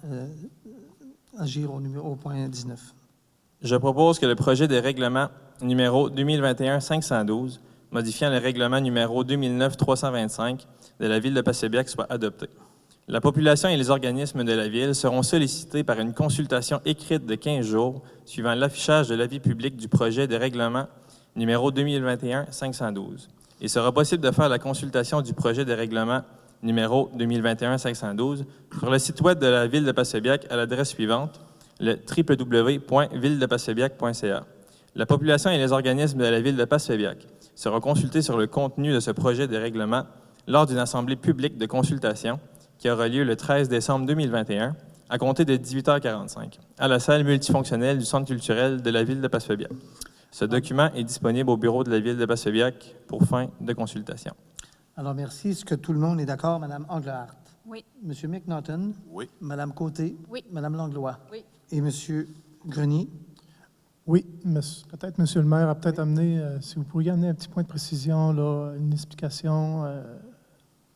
agir au point 19. Je propose que le projet de règlement numéro 2021-512, modifiant le règlement numéro 2009-325 de la Ville de Passepébiac soit adopté. La population et les organismes de la Ville seront sollicités par une consultation écrite de 15 jours suivant l'affichage de l'avis public du projet de règlement numéro 2021-512. Il sera possible de faire la consultation du projet de règlement numéro 2021-512 sur le site web de la Ville de Passepébiac à l'adresse suivante, le www.villedepasspébiac.ca. La population et les organismes de la Ville de Passepébiac seront consultés sur le contenu de ce projet de règlement lors d'une assemblée publique de consultation qui aura lieu le 13 décembre 2021 à compter de 18h45 à la salle multifonctionnelle du Centre culturel de la Ville de Passepébiac. Ce document est disponible au bureau de la Ville de Passepébiac pour fin de consultation. Alors, merci. Est-ce que tout le monde est d'accord, Mme Englehart? Oui. M. McNaughton? Oui. Mme Côté? Oui. Mme Langlois? Oui. Et M. Grenier? Oui, peut-être, Monsieur le maire, a peut-être amené, si vous pourriez amener un petit point de précision, là, une explication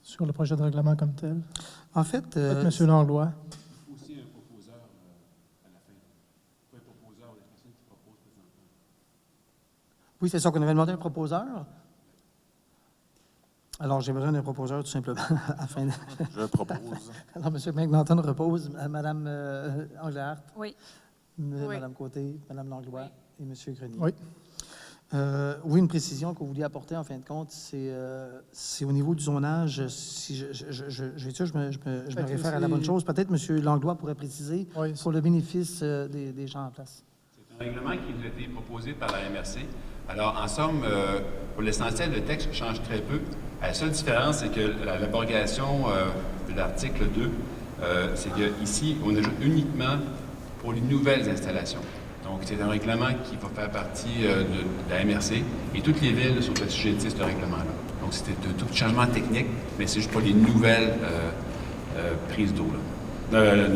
sur le projet de règlement comme tel. En fait, Peut-être Monsieur Langlois. Aussi un proposeur à la fin. Pas un proposeur, la personne qui propose présentement. oui, c'est ça qu'on avait demandé un proposeur. Alors, j'ai besoin d'un proposeur, tout simplement, afin de... Je propose. Alors, M. McNaughton repose, Mme Englehart, Oui. Mme Oui. Côté, Mme Langlois et M. Grenier. Oui. Oui, une précision que vous vouliez apporter, en fin de compte, c'est au niveau du zonage. Si je me réfère à la bonne chose. Peut-être M. Langlois pourrait préciser Oui, pour le bénéfice des gens en place. C'est un règlement qui nous a été proposé par la MRC. Alors, en somme, pour l'essentiel, le texte change très peu. La seule différence, c'est que l'abrogation de l'article 2, c'est qu'ici, on ajoute uniquement pour les nouvelles installations. Donc, c'est un règlement qui va faire partie de la MRC et toutes les villes sont assujetties à ce règlement-là. Donc, c'était tout changement technique, mais c'est juste pour les nouvelles prises d'eau. Les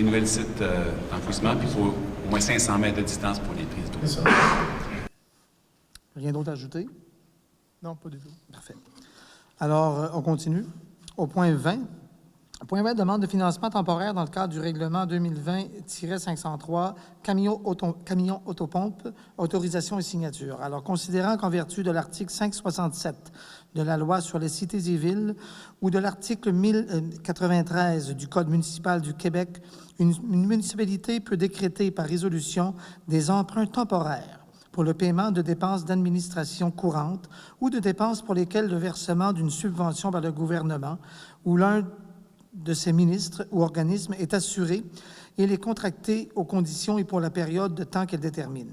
nouvelles sites d'enfouissement, puis il faut au moins 500 mètres de distance pour les prises d'eau. C'est ça. Rien d'autre à ajouter? Non, pas du tout. Parfait. Alors, on continue. Au point 20. Point 20, demande de financement temporaire dans le cadre du règlement 2020-503, camions autopompes, autorisation et signature. Alors, considérant qu'en vertu de l'article 567 de la loi sur les cités et villes ou de l'article 1093 du Code municipal du Québec, une municipalité peut décréter par résolution des emprunts temporaires pour le paiement de dépenses d'administration courantes ou de dépenses pour lesquelles le versement d'une subvention par le gouvernement ou l'un de ses ministres ou organismes est assuré et les contracter aux conditions et pour la période de temps qu'elle détermine.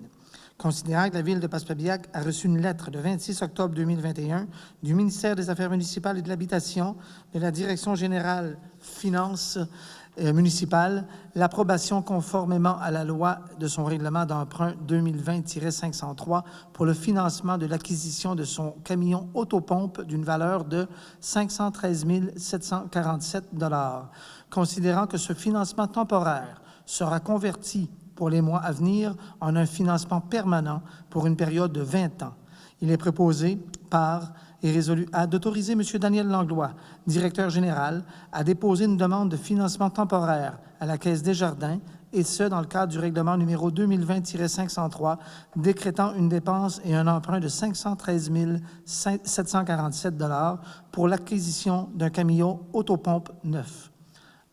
Considérant que la Ville de Passepébiac a reçu une lettre le 26 octobre 2021 du ministère des Affaires municipales et de l'Habitation, de la Direction générale Finances municipales, l'approbation conformément à la loi de son règlement d'emprunt 2020-503 pour le financement de l'acquisition de son camion autopompe d'une valeur de 513 747 $. Considérant que ce financement temporaire sera converti pour les mois à venir en un financement permanent pour une période de 20 ans. Il est proposé par et résolu à d'autoriser M. Daniel Langlois, directeur général, à déposer une demande de financement temporaire à la Caisse Desjardins, et ce, dans le cadre du règlement numéro 2020-503, décrétant une dépense et un emprunt de 513 747 $ pour l'acquisition d'un camion autopompe neuf.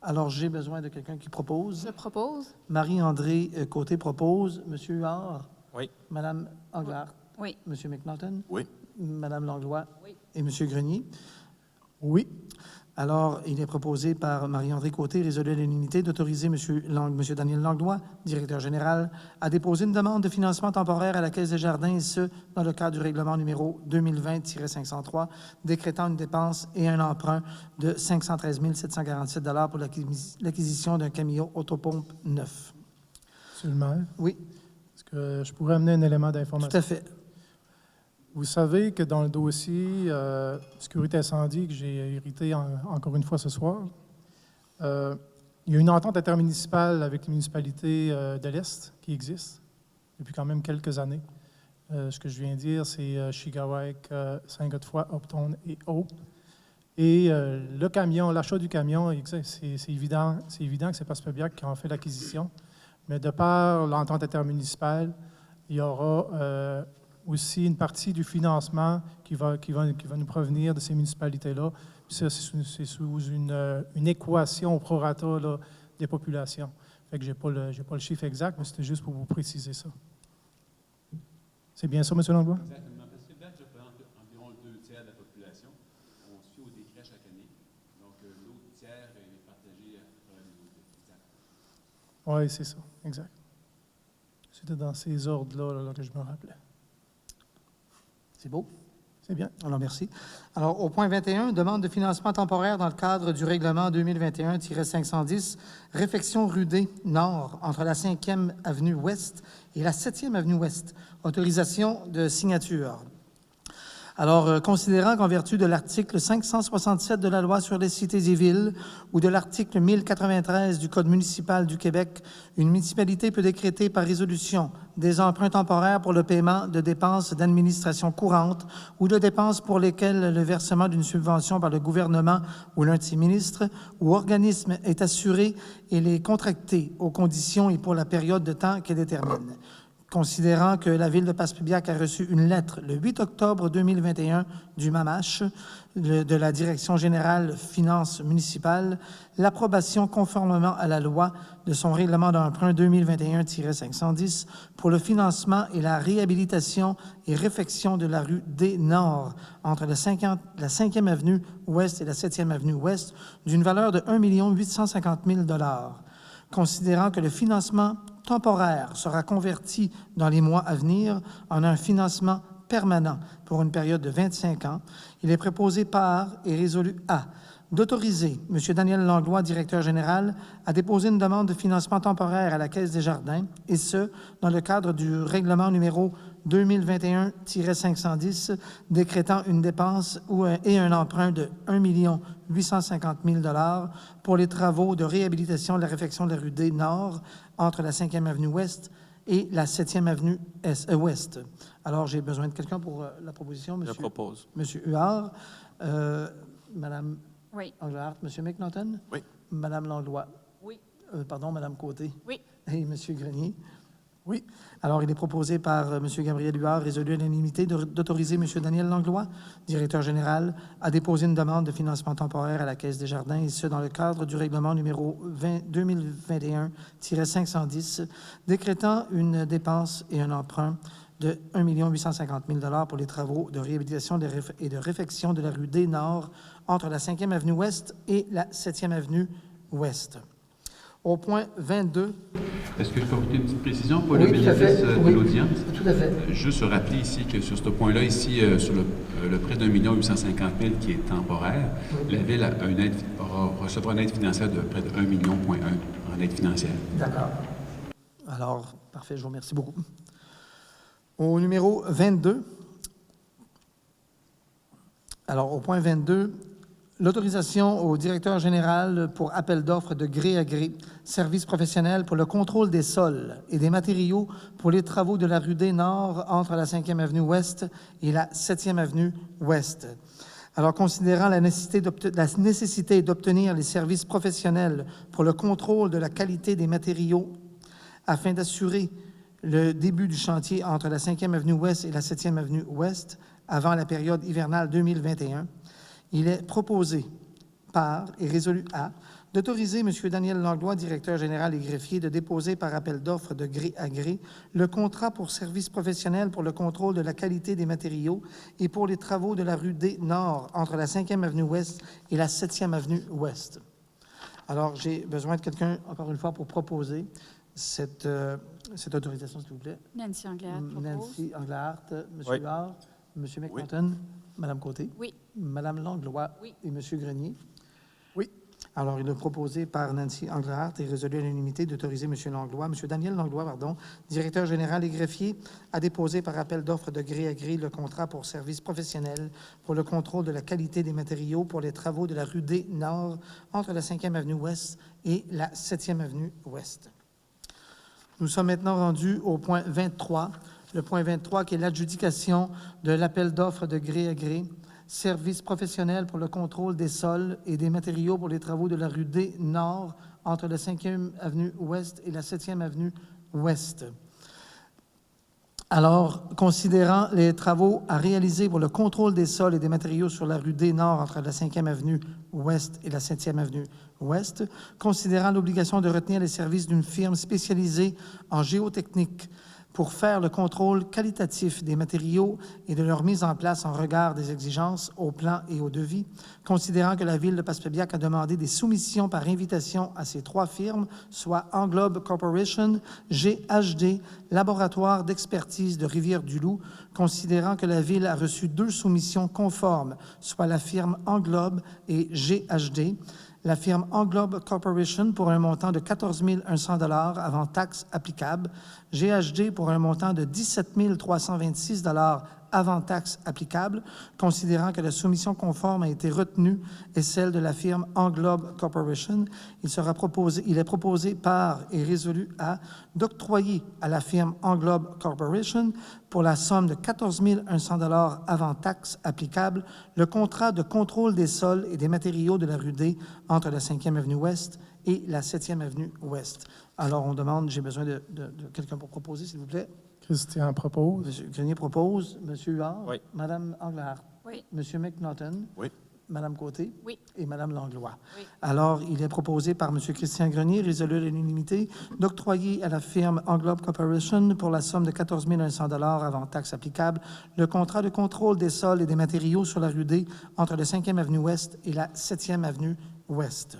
Alors, j'ai besoin de quelqu'un qui propose. Je propose. Marie-André Côté propose. Monsieur Huard? Oui. Madame Englehart? Oui. Monsieur McNaughton? Oui. Madame Langlois? Oui. Et Monsieur Grenier? Oui. Alors, il est proposé par Marie-André Côté, résolu à l'unanimité, d'autoriser M. Daniel Langlois, directeur général, à déposer une demande de financement temporaire à la Caisse des Jardins, et ce, dans le cadre du règlement numéro 2020-503, décrétant une dépense et un emprunt de 513 747 $ pour l'acquisition d'un camion autopompe neuf. Monsieur le maire, Oui, est-ce que je pourrais amener un élément tout d'information? à fait. Vous savez que dans le dossier sécurité incendie que j'ai hérité encore une fois ce soir, il y a une entente intermunicipale avec les municipalités de l'Est qui existe depuis quand même quelques années. Ce que je viens de dire, c'est Chigawak, Saint-Godefroy, Upton et Hope. Et le camion, l'achat du camion, c'est évident que c'est Passepébiac qui en fait l'acquisition. Mais de par l'entente intermunicipale, il y aura aussi une partie du financement qui va nous provenir de ces municipalités-là. Puis ça, c'est sous une équation au prorata là, des populations. Fait que j'ai pas le chiffre exact, mais c'était juste pour vous préciser ça. C'est bien ça, M. Langlois? Exactement. Passepébiac représente environ 2 tiers de la population. On se fie au décret chaque année. Donc, l'autre tiers est partagé à travers les autres. Oui, c'est ça, exact. C'était dans ces ordres-là là, que je me rappelais. C'est beau? C'est bien. Alors, merci. Alors, au point 21, demande de financement temporaire dans le cadre du règlement 2021-510, réfection rue D Nord, entre la 5e avenue Ouest et la 7e avenue Ouest. Autorisation de signature. Alors, considérant qu'en vertu de l'article 567 de la Loi sur les cités et villes ou de l'article 1093 du Code municipal du Québec, une municipalité peut décréter par résolution des emprunts temporaires pour le paiement de dépenses d'administration courante ou de dépenses pour lesquelles le versement d'une subvention par le gouvernement ou l'un de ses ministres ou organisme est assuré et les contracter aux conditions et pour la période de temps qu'elle détermine. Considérant que la Ville de Passepébiac a reçu une lettre le 8 octobre 2021 du MAMACH, de la Direction générale finances municipales, l'approbation conformément à la loi de son règlement d'emprunt 2021-510 pour le financement et la réhabilitation et réfection de la rue D Nord entre la 5e avenue Ouest et la 7e avenue Ouest d'une valeur de 1 850 000 $. Considérant que le financement temporaire sera converti dans les mois à venir en un financement permanent pour une période de 25 ans, il est proposé par et résolu à d'autoriser M. Daniel Langlois, directeur général, à déposer une demande de financement temporaire à la Caisse des Jardins, et ce, dans le cadre du règlement numéro 2021-510, décrétant une dépense et un emprunt de 1 850 000 $ pour les travaux de réhabilitation de la réfection de la rue D Nord entre la 5e avenue Ouest et la 7e avenue Ouest. Alors, j'ai besoin de quelqu'un pour la proposition. Je Monsieur, propose. Monsieur Huard, Madame Oui. Englehart, Monsieur McNaughton? Oui. Madame Langlois? Oui. Pardon, Madame Côté? Oui. Et Monsieur Grenier? Oui. Alors, il est proposé par M. Gabriel Huard, résolu à l'unanimité, d'autoriser M. Daniel Langlois, directeur général, à déposer une demande de financement temporaire à la Caisse des Jardins, et ce, dans le cadre du règlement numéro 2021-510, décrétant une dépense et un emprunt de 1 850 000 $ pour les travaux de réhabilitation et de réfection de la rue D Nord entre la 5e avenue Ouest et la 7e avenue Ouest. Au point 22. Est-ce que je peux apporter une petite précision pour Oui, le tout à fait. bénéfice de Oui. l'audience? Tout à fait. Juste se rappeler ici que sur ce point-là, ici, sur le prêt d'1 850 000 qui est temporaire, la Ville recevra une aide financière de près de 1,1 million en aide financière. D'accord. Alors, parfait, je vous remercie beaucoup. Au numéro 22, alors au point 22, l'autorisation au directeur général pour appel d'offres de gré à gré, service professionnel pour le contrôle des sols et des matériaux pour les travaux de la rue des Nord entre la 5e avenue Ouest et la 7e avenue Ouest. Alors, considérant la nécessité d'obtenir les services professionnels pour le contrôle de la qualité des matériaux afin d'assurer le début du chantier entre la 5e avenue Ouest et la 7e avenue Ouest avant la période hivernale 2021, il est proposé par et résolu à d'autoriser M. Daniel Langlois, directeur général et greffier, de déposer par appel d'offres de gré à gré le contrat pour services professionnels pour le contrôle de la qualité des matériaux et pour les travaux de la rue D Nord entre la 5e avenue Ouest et la 7e avenue Ouest. Alors, j'ai besoin de quelqu'un, encore une fois, pour proposer cette autorisation, s'il vous plaît. Nancy Anglade propose. Nancy Anglade, M. Oui. Huard, M. McNaughton, Mme Côté, Oui. Mme Langlois Oui. et M. Grenier. Oui. Alors, il est proposé par Nancy Anglade et résolu à l'unanimité d'autoriser M. Langlois, M. Daniel Langlois, pardon, directeur général et greffier, à déposer par appel d'offres de gré à gré le contrat pour services professionnels pour le contrôle de la qualité des matériaux pour les travaux de la rue D Nord entre la 5e avenue Ouest et la 7e avenue Ouest. Nous sommes maintenant rendus au point 23. Le point 23 qui est l'adjudication de l'appel d'offres de gré à gré, services professionnels pour le contrôle des sols et des matériaux pour les travaux de la rue D Nord entre la 5e avenue Ouest et la 7e avenue Ouest. Alors, considérant les travaux à réaliser pour le contrôle des sols et des matériaux sur la rue D Nord entre la 5e avenue Ouest et la 7e avenue Ouest, considérant l'obligation de retenir les services d'une firme spécialisée en géotechnique pour faire le contrôle qualitatif des matériaux et de leur mise en place en regard des exigences au plan et au devis, considérant que la Ville de Passepébiac a demandé des soumissions par invitation à ces trois firmes, soit Englobe Corporation, GHD, Laboratoire d'expertise de Rivière-du-Loup, considérant que la Ville a reçu 2 soumissions conformes, soit la firme Englobe et GHD, la firme Englobe Corporation pour un montant de 14 100 $ avant taxes applicables, GHD pour un montant de 17 326 $ avant taxes applicables, considérant que la soumission conforme a été retenue et celle de la firme Englobe Corporation. Il est proposé par et résolu à d'octroyer à la firme Englobe Corporation pour la somme de 14 100 $ avant taxes applicables le contrat de contrôle des sols et des matériaux de la rue D entre la 5e avenue Ouest et la 7e avenue Ouest. Alors, on demande, j'ai besoin de quelqu'un pour proposer, s'il vous plaît. Christian propose. M. Grenier propose. M. Huard. Oui. Mme Anglade. Oui. M. McNaughton. Oui. Mme Côté. Oui. Et Mme Langlois. Oui. Alors, il est proposé par M. Christian Grenier, résolu à l'unanimité, d'octroyer à la firme Englobe Corporation pour la somme de 14 100 $ avant taxes applicables le contrat de contrôle des sols et des matériaux sur la rue D entre la 5e avenue Ouest et la 7e avenue Ouest.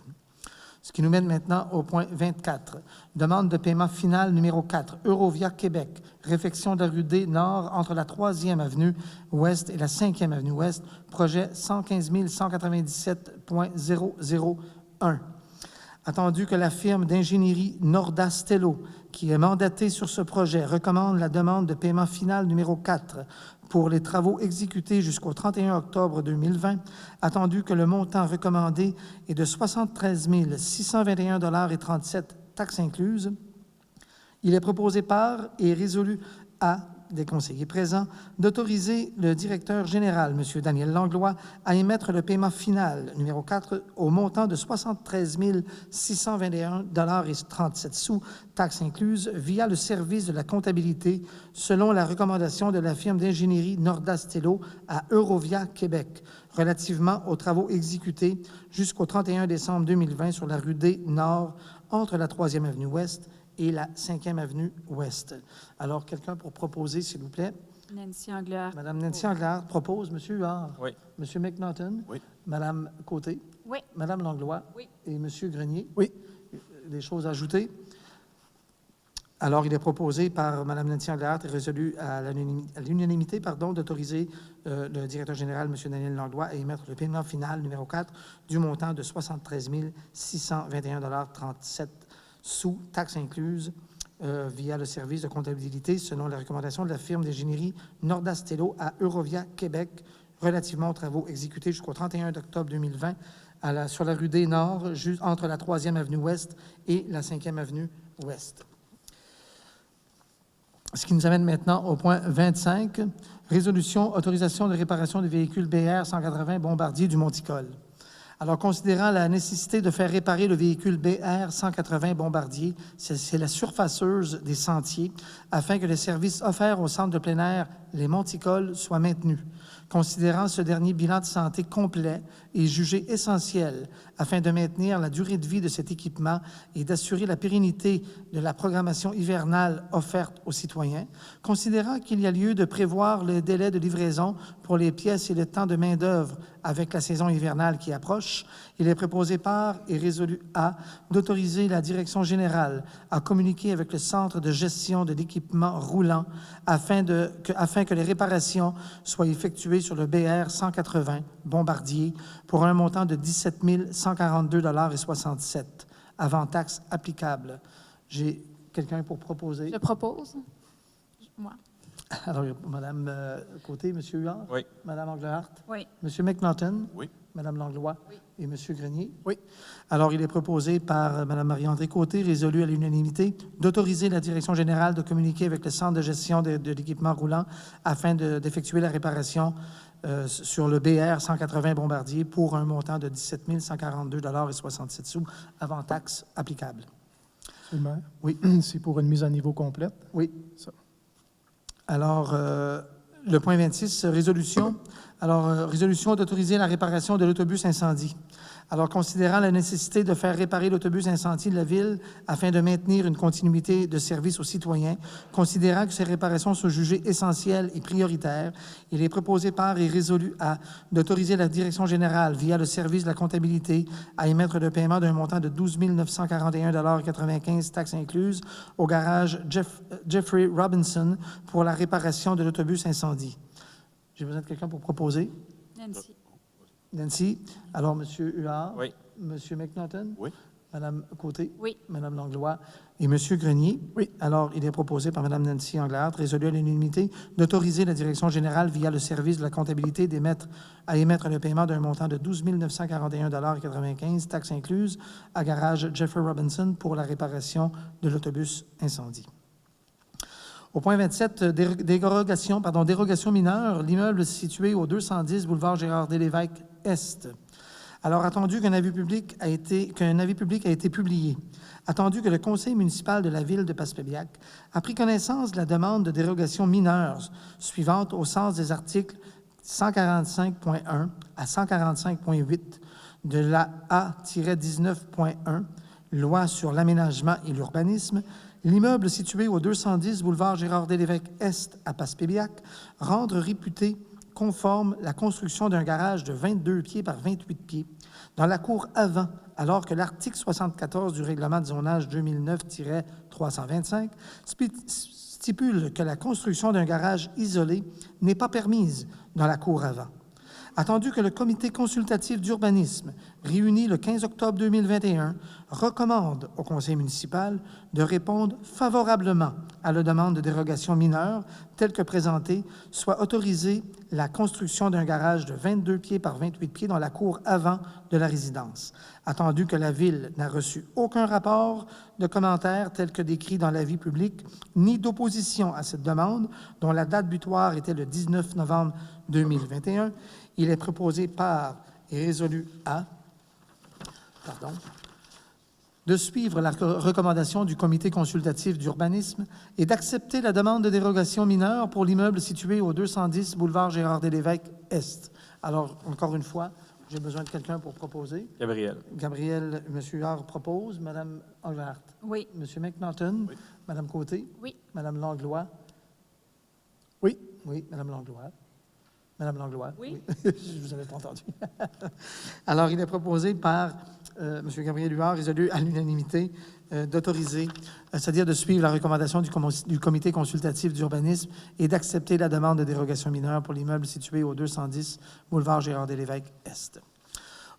Ce qui nous mène maintenant au point 24. Demande de paiement final numéro 4, Eurovia Québec, réfection de la rue D Nord entre la 3e avenue Ouest et la 5e avenue Ouest, projet 115 197.001. Attendu que la firme d'ingénierie Nordastello, qui est mandatée sur ce projet, recommande la demande de paiement final numéro 4 pour les travaux exécutés jusqu'au 31 octobre 2020, attendu que le montant recommandé est de 73 621,37 $ taxes incluses, il est proposé par et résolu à des conseillers présents d'autoriser le directeur général, M. Daniel Langlois, à émettre le paiement final numéro 4 au montant de 73 621,37 $, taxes incluses, via le service de la comptabilité, selon la recommandation de la firme d'ingénierie Nordastello à Eurovia Québec, relativement aux travaux exécutés jusqu'au 31 décembre 2020 sur la rue D Nord, entre la 3e avenue Ouest et la 5e avenue Ouest. Alors, quelqu'un pour proposer, s'il vous plaît. Nancy Anglade. Madame Nancy Anglade propose. Monsieur Huard. Oui. Monsieur McNaughton. Oui. Madame Côté. Oui. Madame Langlois. Oui. Et Monsieur Grenier. Oui. Des choses à ajouter? Alors, il est proposé par Mme Nancy Anglade et résolu à l'unanimité d'autoriser le directeur général, M. Daniel Langlois, à émettre le paiement final numéro 4 du montant de 73 621,37 $, taxes incluses, via le service de comptabilité, selon la recommandation de la firme d'ingénierie Nordastello à Eurovia Québec, relativement aux travaux exécutés jusqu'au 31 octobre 2020 sur la rue D Nord, entre la 3e avenue Ouest et la 5e avenue Ouest. Ce qui nous amène maintenant au point 25, résolution, autorisation de réparation des véhicules BR 180 Bombardier du Monticole. Alors, considérant la nécessité de faire réparer le véhicule BR 180 Bombardier, c'est la surfaceuse des sentiers, afin que les services offerts au centre de plein air, les Monticoles, soient maintenus. Considérant ce dernier bilan de santé complet et jugé essentiel afin de maintenir la durée de vie de cet équipement et d'assurer la pérennité de la programmation hivernale offerte aux citoyens, considérant qu'il y a lieu de prévoir le délai de livraison pour les pièces et le temps de main-d'œuvre avec la saison hivernale qui approche, il est proposé par et résolu à d'autoriser la Direction générale à communiquer avec le Centre de gestion de l'équipement roulant afin que les réparations soient effectuées sur le BR 180 Bombardier pour un montant de 17 142,67 $ avant taxes applicables. J'ai quelqu'un pour proposer. Je propose. Moi. Alors, Mme Côté, M. Huard? Oui. Mme Englehart? Oui. M. McNaughton? Oui. Mme Langlois? Oui. Et M. Grenier? Oui. Alors, il est proposé par Mme Marie-André Côté, résolu à l'unanimité, d'autoriser la Direction générale de communiquer avec le Centre de gestion de l'équipement roulant afin d'effectuer la réparation sur le BR 180 Bombardier pour un montant de 17 142,67 $ avant taxes applicables. Monsieur le maire? Oui. C'est pour une mise à niveau complète. Oui. Ça. Alors, le point 26, résolution. Alors, résolution d'autoriser la réparation de l'autobus incendie. Alors, considérant la nécessité de faire réparer l'autobus incendie de la Ville afin de maintenir une continuité de service aux citoyens, considérant que ces réparations sont jugées essentielles et prioritaires, il est proposé par et résolu à d'autoriser la Direction générale, via le service de la comptabilité, à émettre le paiement d'un montant de 12 941,95 $, taxes incluses, au garage Jeffrey Robinson pour la réparation de l'autobus incendie. J'ai besoin de quelqu'un pour proposer. Nancy. Nancy. Alors, M. Huard. Oui. M. McNaughton. Oui. Mme Côté. Oui. Mme Langlois. Et M. Grenier. Oui. Alors, il est proposé par Mme Nancy Englehart, résolu à l'unanimité, d'autoriser la Direction générale, via le service de la comptabilité, à émettre le paiement d'un montant de 12 941,95 $, taxes incluses, à garage Jeffrey Robinson pour la réparation de l'autobus incendie. Au point 27, dérogation mineure, l'immeuble situé au 210 boulevard Gérard-Deslévesques Est. Alors, attendu qu'un avis public a été publié, attendu que le conseil municipal de la ville de Passepébiac a pris connaissance de la demande de dérogation mineure suivante au sens des articles 145.1 à 145.8 de la A-19.1, loi sur l'aménagement et l'urbanisme, l'immeuble situé au 210 boulevard Gérard-Deslévesques Est à Passepébiac, rendre réputé conforme la construction d'un garage de 22 pieds par 28 pieds dans la cour avant, alors que l'article 74 du règlement de zonage 2009-325 stipule que la construction d'un garage isolé n'est pas permise dans la cour avant. Attendu que le comité consultatif d'urbanisme, réuni le 15 octobre 2021, recommande au conseil municipal de répondre favorablement à la demande de dérogation mineure telle que présentée, soit autorisée la construction d'un garage de 22 pieds par 28 pieds dans la cour avant de la résidence. Attendu que la Ville n'a reçu aucun rapport de commentaire tel que décrit dans l'avis public, ni d'opposition à cette demande, dont la date butoir était le 19 novembre 2021, il est proposé par et résolu à de suivre la recommandation du comité consultatif d'urbanisme et d'accepter la demande de dérogation mineure pour l'immeuble situé au 210 boulevard Gérard-Deslévesques Est. Alors, encore une fois, j'ai besoin de quelqu'un pour proposer. Gabriel. Gabriel, M. Huard propose. Mme Englehart. Oui. M. McNaughton. Oui. Mme Côté. Oui. Mme Langlois. Oui. Oui, Mme Langlois. Madame Langlois? Oui. Je ne vous avais pas entendu. Alors, il est proposé par M. Gabriel Huard, résolu à l'unanimité, d'autoriser, c'est-à-dire de suivre la recommandation du comité consultatif d'urbanisme et d'accepter la demande de dérogation mineure pour l'immeuble situé au 210 boulevard Gérard-Deslévesques Est.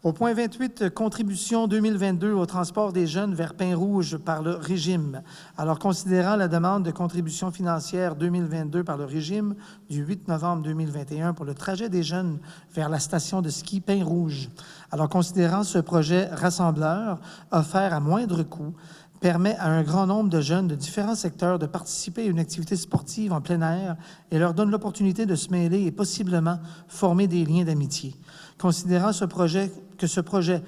Au point 28, contribution 2022 au transport des jeunes vers Pin-Rouge par le régime. Alors, considérant la demande de contribution financière 2022 par le régime du 8 novembre 2021 pour le trajet des jeunes vers la station de ski Pin-Rouge. Alors, considérant ce projet rassembleur offert à moindre coût, permet à un grand nombre de jeunes de différents secteurs de participer à une activité sportive en plein air et leur donne l'opportunité de se mêler et possiblement former des liens d'amitié. Considérant que ce projet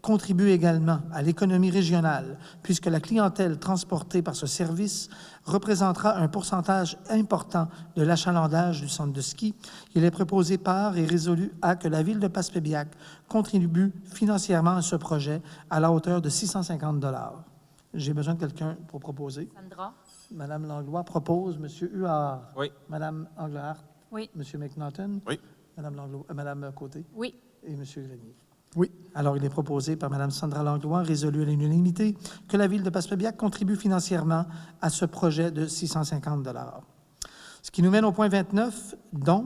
contribue également à l'économie régionale, puisque la clientèle transportée par ce service représentera un pourcentage important de l'achalandage du centre de ski. Il est proposé par et résolu à que la Ville de Passepébiac contribue financièrement à ce projet à la hauteur de 650 $. J'ai besoin de quelqu'un pour proposer. Sandra? Madame Langlois propose. Monsieur Huard? Oui. Madame Englehart? Oui. Monsieur McNaughton? Oui. Madame Côté? Oui. Et Monsieur Grenier? Oui. Alors, il est proposé par Mme Sandra Langlois, résolu à l'unanimité, que la Ville de Passepébiac contribue financièrement à ce projet de 650 $. Ce qui nous mène au point 29, dont,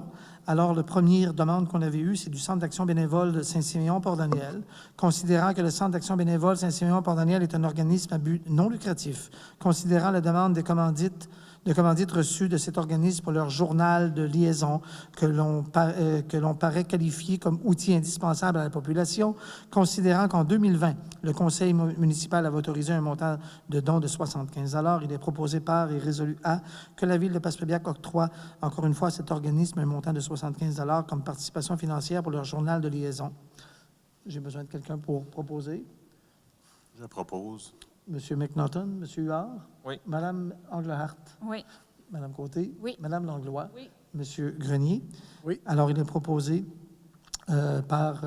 alors, la première demande qu'on avait eue, c'est du Centre d'action bénévole de Saint-Siméon-Port-Daniel, considérant que le Centre d'action bénévole Saint-Siméon-Port-Daniel est un organisme à but non lucratif, considérant la demande de commandite reçue de cet organisme pour leur journal de liaison que l'on paraît qualifier comme outil indispensable à la population, considérant qu'en 2020, le conseil municipal avait autorisé un montant de don de 75 $. Il est proposé par et résolu à que la Ville de Passepébiac octroie, encore une fois, à cet organisme un montant de 75 $ comme participation financière pour leur journal de liaison. J'ai besoin de quelqu'un pour proposer. Je propose. Monsieur McNaughton, Monsieur Huard? Oui. Madame Englehart? Oui. Madame Côté? Oui. Madame Langlois? Oui. Monsieur Grenier? Oui. Alors, il est proposé par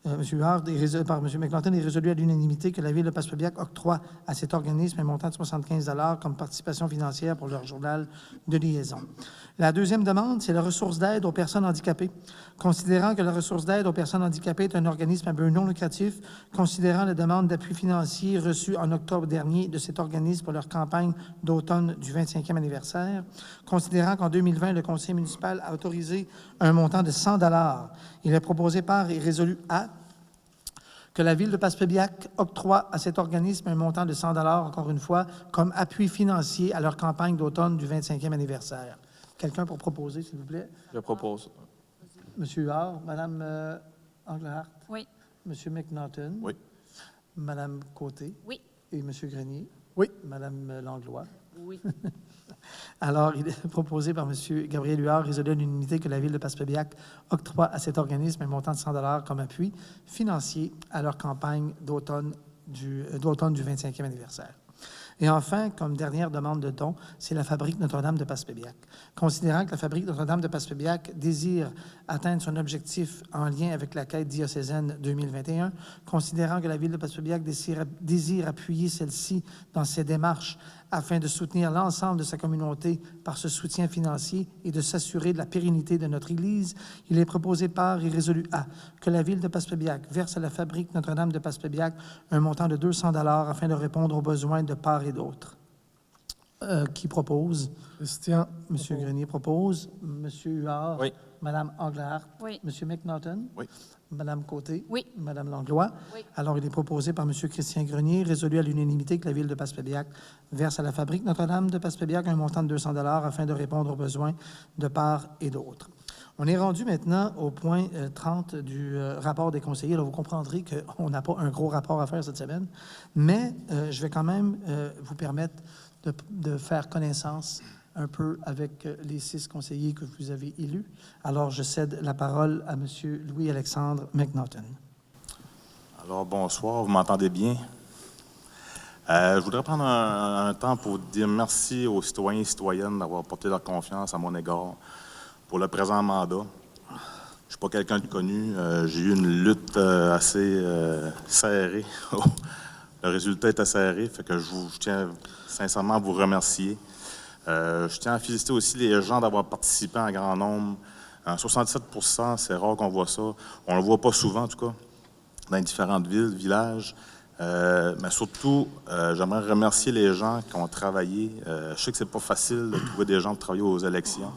M. Huard et par M. McNaughton et résolu à l'unanimité que la Ville de Passepébiac octroie à cet organisme un montant de 75 $ comme participation financière pour leur journal de liaison. La deuxième demande, c'est la ressource d'aide aux personnes handicapées. Considérant que la ressource d'aide aux personnes handicapées est un organisme à but non lucratif, considérant la demande d'appui financier reçue en octobre dernier de cet organisme pour leur campagne d'automne du 25e anniversaire, considérant qu'en 2020, le conseil municipal a autorisé un montant de 100 $, il est proposé par et résolu à que la Ville de Passepébiac octroie à cet organisme un montant de 100 $, encore une fois, comme appui financier à leur campagne d'automne du 25e anniversaire. Quelqu'un pour proposer, s'il vous plaît? Je propose. Monsieur Huard, Madame Englehart? Oui. Monsieur McNaughton? Oui. Madame Côté? Oui. Et Monsieur Grenier? Oui. Madame Langlois? Oui. Alors, il est proposé par M. Gabriel Huard, résolu à l'unanimité, que la Ville de Passepébiac octroie à cet organisme un montant de 100 $ comme appui financier à leur campagne d'automne du 25e anniversaire. Et enfin, comme dernière demande de don, c'est la Fabrique Notre-Dame de Passepébiac. Considérant que la Fabrique Notre-Dame de Passepébiac désire atteindre son objectif en lien avec la quête diocésaine 2021, considérant que la Ville de Passepébiac désire appuyer celle-ci dans ses démarches afin de soutenir l'ensemble de sa communauté par ce soutien financier et de s'assurer de la pérennité de notre Église, il est proposé par et résolu à que la Ville de Passepébiac verse à la Fabrique Notre-Dame de Passepébiac un montant de 200 $ afin de répondre aux besoins de part et d'autre. Qui propose? Christian? Monsieur Grenier propose. Monsieur Huard? Oui. Madame Englehart? Oui. Monsieur McNaughton? Oui. Madame Côté? Oui. Madame Langlois? Oui. Alors, il est proposé par Monsieur Christian Grenier, résolu à l'unanimité, que la Ville de Passepébiac verse à la Fabrique Notre-Dame de Passepébiac un montant de 200 $ afin de répondre aux besoins de part et d'autre. On est rendu maintenant au point 30 du rapport des conseillers. Alors, vous comprendrez qu'on n'a pas un gros rapport à faire cette semaine, mais je vais quand même vous permettre de faire connaissance un peu avec les 6 conseillers que vous avez élus. Alors, je cède la parole à M. Louis-Alexandre McNaughton. Alors, bonsoir, vous m'entendez bien? Je voudrais prendre un temps pour dire merci aux citoyens et citoyennes d'avoir porté leur confiance à mon égard pour le présent mandat. Je ne suis pas quelqu'un de connu. J'ai eu une lutte assez serrée. Le résultat était serré, fait que je tiens sincèrement à vous remercier. Je tiens à féliciter aussi les gens d'avoir participé en grand nombre. 67 %, c'est rare qu'on voit ça. On ne le voit pas souvent, en tout cas, dans les différentes villes, villages. Mais surtout, j'aimerais remercier les gens qui ont travaillé. Je sais que c'est pas facile de trouver des gens pour travailler aux élections.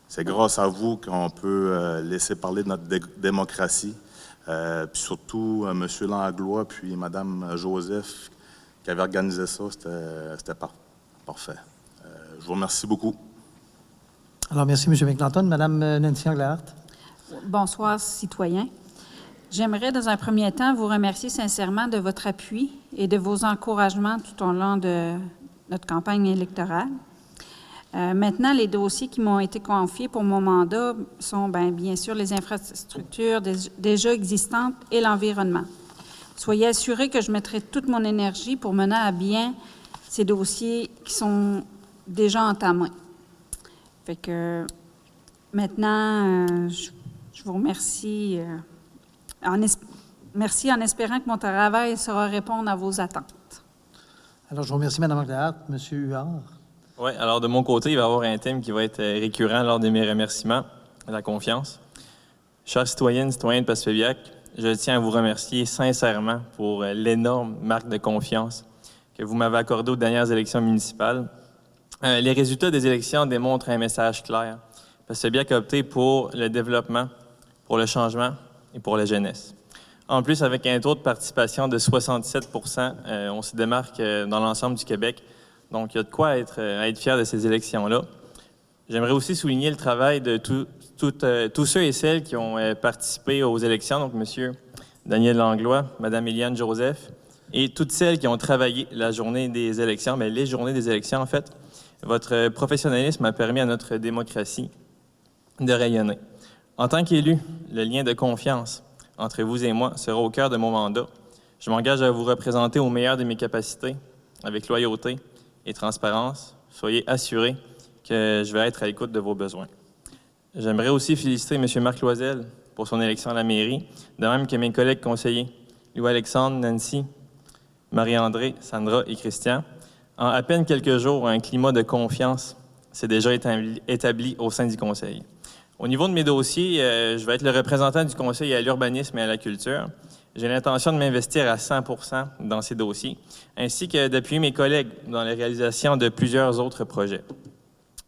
C'est grâce à vous qu'on peut laisser parler de notre démocratie. Puis surtout, M. Langlois puis Mme Joseph qui avaient organisé ça, c'était parfait. Je vous remercie beaucoup. Alors, merci, M. McNaughton. Mme Nancy Englehart. Bonsoir, citoyens. J'aimerais, dans un premier temps, vous remercier sincèrement de votre appui et de vos encouragements tout au long de notre campagne électorale. Maintenant, les dossiers qui m'ont été confiés pour mon mandat sont bien sûr les infrastructures déjà existantes et l'environnement. soyez assurés que je mettrai toute mon énergie pour mener à bien ces dossiers qui sont déjà entamés. Fait que maintenant, je vous remercie merci en espérant que mon travail saura répondre à vos attentes. Alors, je vous remercie, Mme Angléat. M. Huard. Oui, alors de mon côté, il va y avoir un thème qui va être récurrent lors de mes remerciements, la confiance. Chers citoyennes, citoyens de Passepébiac, je tiens à vous remercier sincèrement pour l'énorme marque de confiance que vous m'avez accordée aux dernières élections municipales. Les résultats des élections démontrent un message clair. Passepébiac a opté pour le développement, pour le changement et pour la jeunesse. En plus, avec un taux de participation de 67 %, on se démarque dans l'ensemble du Québec. Donc, il y a de quoi être fier de ces élections-là. J'aimerais aussi souligner le travail de tous ceux et celles qui ont participé aux élections, donc M. Daniel Langlois, Mme Éliane Joseph, et toutes celles qui ont travaillé la journée des élections, mais les journées des élections, en fait. Votre professionnalisme a permis à notre démocratie de rayonner. En tant qu'élu, le lien de confiance entre vous et moi sera au cœur de mon mandat. Je m'engage à vous représenter au meilleur de mes capacités, avec loyauté et transparence. Soyez assurés que je vais être à l'écoute de vos besoins. J'aimerais aussi féliciter M. Marc Loisel pour son élection à la mairie, de même que mes collègues conseillers, Louis-Alexandre, Nancy, Marie-André, Sandra et Christian. En à peine quelques jours, un climat de confiance s'est déjà établi au sein du conseil. Au niveau de mes dossiers, je vais être le représentant du conseil à l'urbanisme et à la culture. J'ai l'intention de m'investir à 100 % dans ces dossiers, ainsi que d'appuyer mes collègues dans la réalisation de plusieurs autres projets.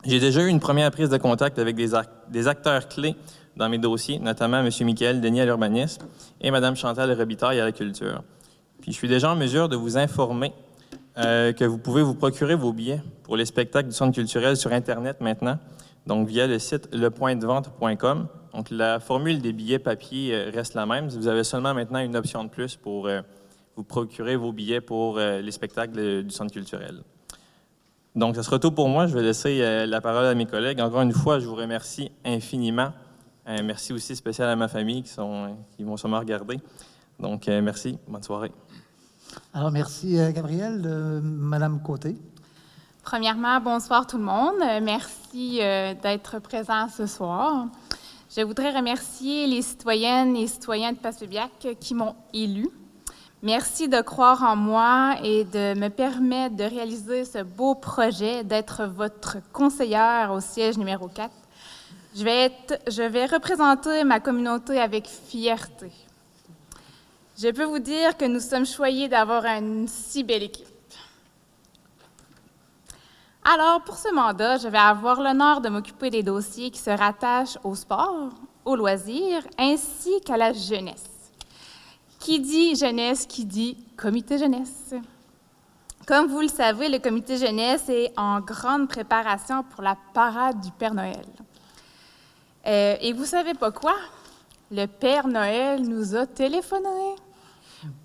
J'ai déjà eu une première prise de contact avec des acteurs clés dans mes dossiers, notamment M. Michael Denis à l'urbanisme et Mme Chantal Robitaille à la culture. Puis je suis déjà en mesure de vous informer que vous pouvez vous procurer vos billets pour les spectacles du Centre culturel sur Internet maintenant, donc via le site lepointdevente.com. Donc la formule des billets papier reste la même. Vous avez seulement maintenant une option de plus pour vous procurer vos billets pour les spectacles du Centre culturel. Donc, ce sera tout pour moi. Je vais laisser la parole à mes collègues. Encore une fois, je vous remercie infiniment. Merci aussi spécial à ma famille qui vont sûrement regarder. Donc, merci. Bonne soirée. Alors, merci, Gabrielle. Madame Côté. Premièrement, bonsoir tout le monde. Merci d'être présent ce soir. Je voudrais remercier les citoyennes et citoyens de Passepébiac qui m'ont élu. Merci de croire en moi et de me permettre de réaliser ce beau projet, d'être votre conseillère au siège numéro 4. Je vais représenter ma communauté avec fierté. Je peux vous dire que nous sommes choyés d'avoir une si belle équipe. Alors, pour ce mandat, je vais avoir l'honneur de m'occuper des dossiers qui se rattachent au sport, aux loisirs, ainsi qu'à la jeunesse. Qui dit jeunesse, qui dit comité jeunesse. Comme vous le savez, le comité jeunesse est en grande préparation pour la parade du Père Noël. Et vous savez pas quoi? Le Père Noël nous a téléphoné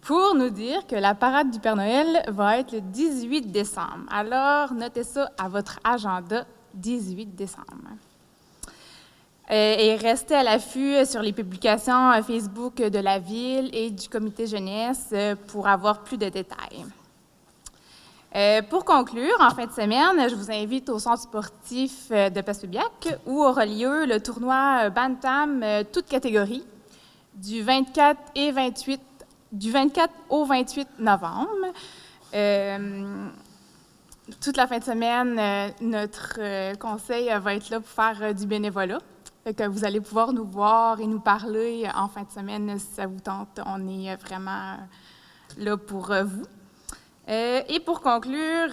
pour nous dire que la parade du Père Noël va être le 18 décembre. Alors, notez ça à votre agenda, 18 décembre. Et restez à l'affût sur les publications Facebook de la Ville et du comité jeunesse pour avoir plus de détails. Pour conclure, en fin de semaine, je vous invite au centre sportif de Passepébiac où aura lieu le tournoi Bantam, toute catégorie, du 24 au 28 novembre. Toute la fin de semaine, notre conseil va être là pour faire du bénévolat. Fait que vous allez pouvoir nous voir et nous parler en fin de semaine si ça vous tente. On est vraiment là pour vous. Et pour conclure,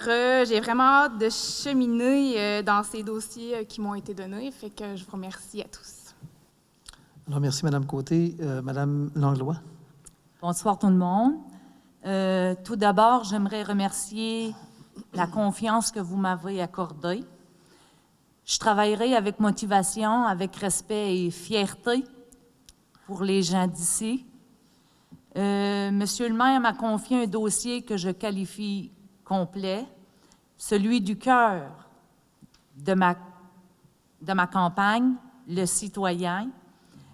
j'ai vraiment hâte de cheminer dans ces dossiers qui m'ont été donnés. Fait que je vous remercie à tous. Alors, merci, Mme Côté. Mme Langlois. Bonsoir tout le monde. Tout d'abord, j'aimerais remercier la confiance que vous m'avez accordée. Je travaillerai avec motivation, avec respect et fierté pour les gens d'ici. Monsieur le maire m'a confié un dossier que je qualifie complet, celui du cœur de ma campagne, le citoyen.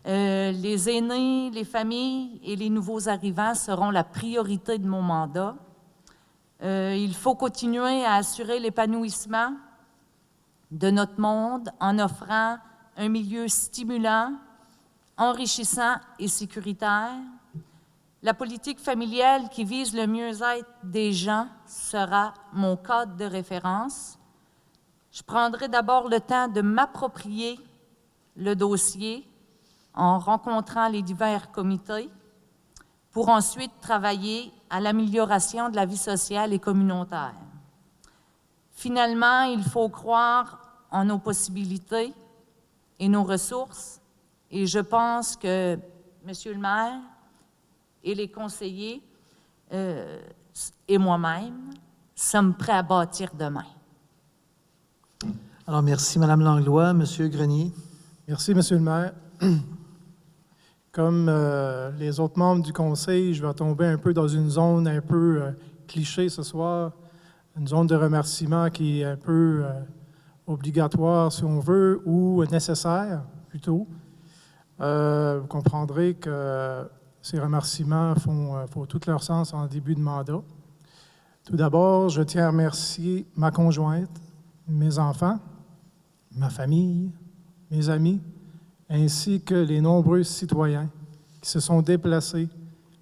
Les aînés, les familles et les nouveaux arrivants seront la priorité de mon mandat. Il faut continuer à assurer l'épanouissement de notre monde en offrant un milieu stimulant, enrichissant et sécuritaire. La politique familiale qui vise le mieux-être des gens sera mon cadre de référence. Je prendrai d'abord le temps de m'approprier le dossier en rencontrant les divers comités pour ensuite travailler à l'amélioration de la vie sociale et communautaire. Finalement, il faut croire en nos possibilités et nos ressources, et je pense que Monsieur le maire et les conseillers et moi-même sommes prêts à bâtir demain. Alors, merci, Mme Langlois. Monsieur Grenier. Merci, Monsieur le maire. Comme les autres membres du conseil, je vais tomber un peu dans une zone un peu cliché ce soir, une zone de remerciement qui est un peu obligatoire, si on veut, ou nécessaire, plutôt. Vous comprendrez que ces remerciements font tout leur sens en début de mandat. Tout d'abord, je tiens à remercier ma conjointe, mes enfants, ma famille, mes amis, ainsi que les nombreux citoyens qui se sont déplacés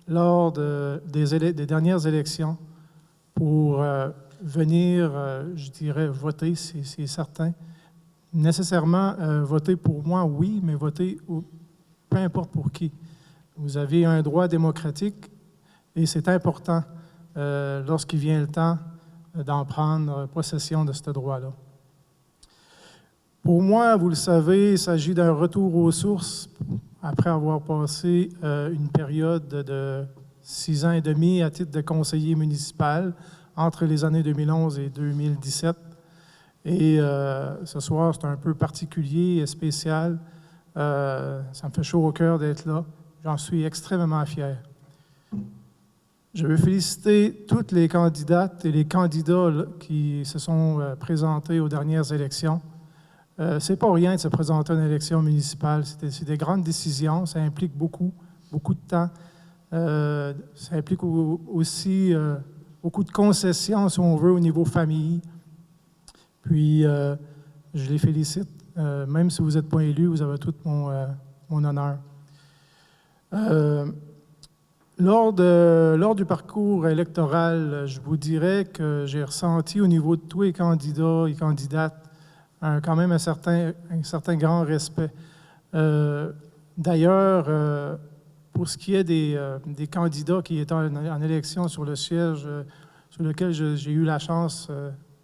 lors des dernières élections pour venir, je dirais, voter, c'est certain. Nécessairement, voter pour moi, oui, mais voter peu importe pour qui. Vous avez un droit démocratique et c'est important lorsqu'il vient le temps d'en prendre possession de ce droit-là. Pour moi, vous le savez, il s'agit d'un retour aux sources après avoir passé une période de 6 ans et demi à titre de conseiller municipal entre les années 2011 et 2017. Et ce soir, c'est un peu particulier et spécial. Ça me fait chaud au cœur d'être là. J'en suis extrêmement fier. Je veux féliciter toutes les candidates et les candidats qui se sont présentés aux dernières élections. C'est pas rien de se présenter à une élection municipale. C'est des grandes décisions. Ça implique beaucoup de temps. Ça implique aussi beaucoup de concessions, si on veut, au niveau famille. Puis, je les félicite. Même si vous n'êtes pas élu, vous avez tout mon honneur. Lors du parcours électoral, je vous dirais que j'ai ressenti au niveau de tous les candidats et candidates quand même un certain grand respect. D'ailleurs, pour ce qui est des candidats qui étaient en élection sur le siège sur lequel j'ai eu la chance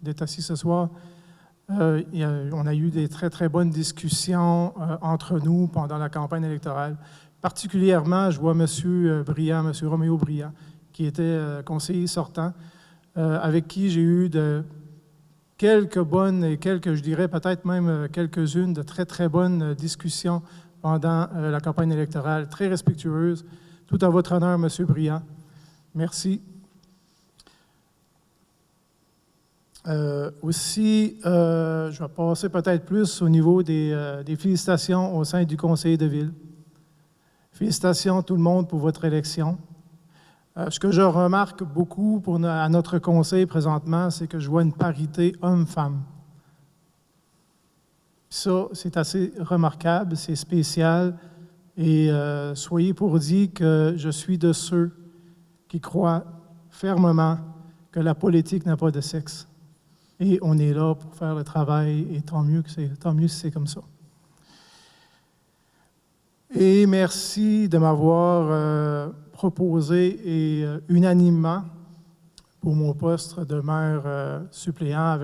d'être assis ce soir, on a eu des très, très bonnes discussions entre nous pendant la campagne électorale. Particulièrement, je vois M. Briand, M. Roméo Briand, qui était conseiller sortant, avec qui j'ai eu quelques bonnes et je dirais peut-être même quelques-unes de très, très bonnes discussions pendant la campagne électorale, très respectueuses. Tout à votre honneur, M. Briand. Merci. Aussi, je vais passer peut-être plus au niveau des félicitations au sein du conseil de ville. Félicitations à tout le monde pour votre élection. Ce que je remarque beaucoup à notre conseil présentement, c'est que je vois une parité homme-femme. Ça, c'est assez remarquable, c'est spécial. Et soyez pour dire que je suis de ceux qui croient fermement que la politique n'a pas de sexe. Et on est là pour faire le travail, et tant mieux si c'est comme ça. Et merci de m'avoir proposé et unanimement pour mon poste de maire suppléant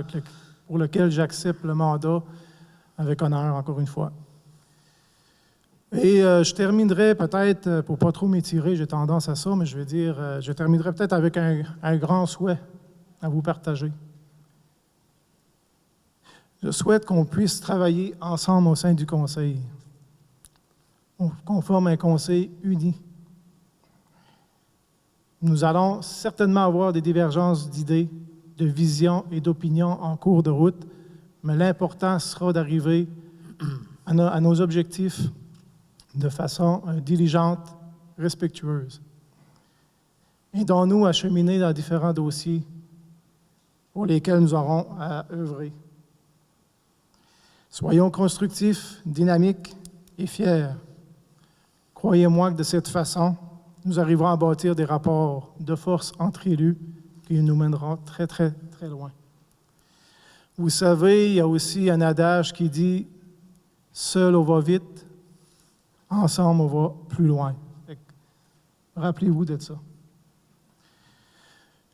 pour lequel j'accepte le mandat avec honneur, encore une fois. Et je terminerai peut-être, pour ne pas trop m'étirer, j'ai tendance à ça, mais je terminerai peut-être avec un grand souhait à vous partager. Je souhaite qu'on puisse travailler ensemble au sein du conseil, qu'on forme un conseil uni. Nous allons certainement avoir des divergences d'idées, de visions et d'opinions en cours de route, mais l'important sera d'arriver à nos objectifs de façon diligente, respectueuse. Aidons-nous à cheminer dans différents dossiers pour lesquels nous aurons à œuvrer. Soyons constructifs, dynamiques et fiers. Croyez-moi que de cette façon, nous arriverons à bâtir des rapports de force entre élus qui nous mèneront très, très, très loin. Vous savez, il y a aussi un adage qui dit « Seul on va vite, ensemble on va plus loin ». Rappelez-vous de ça.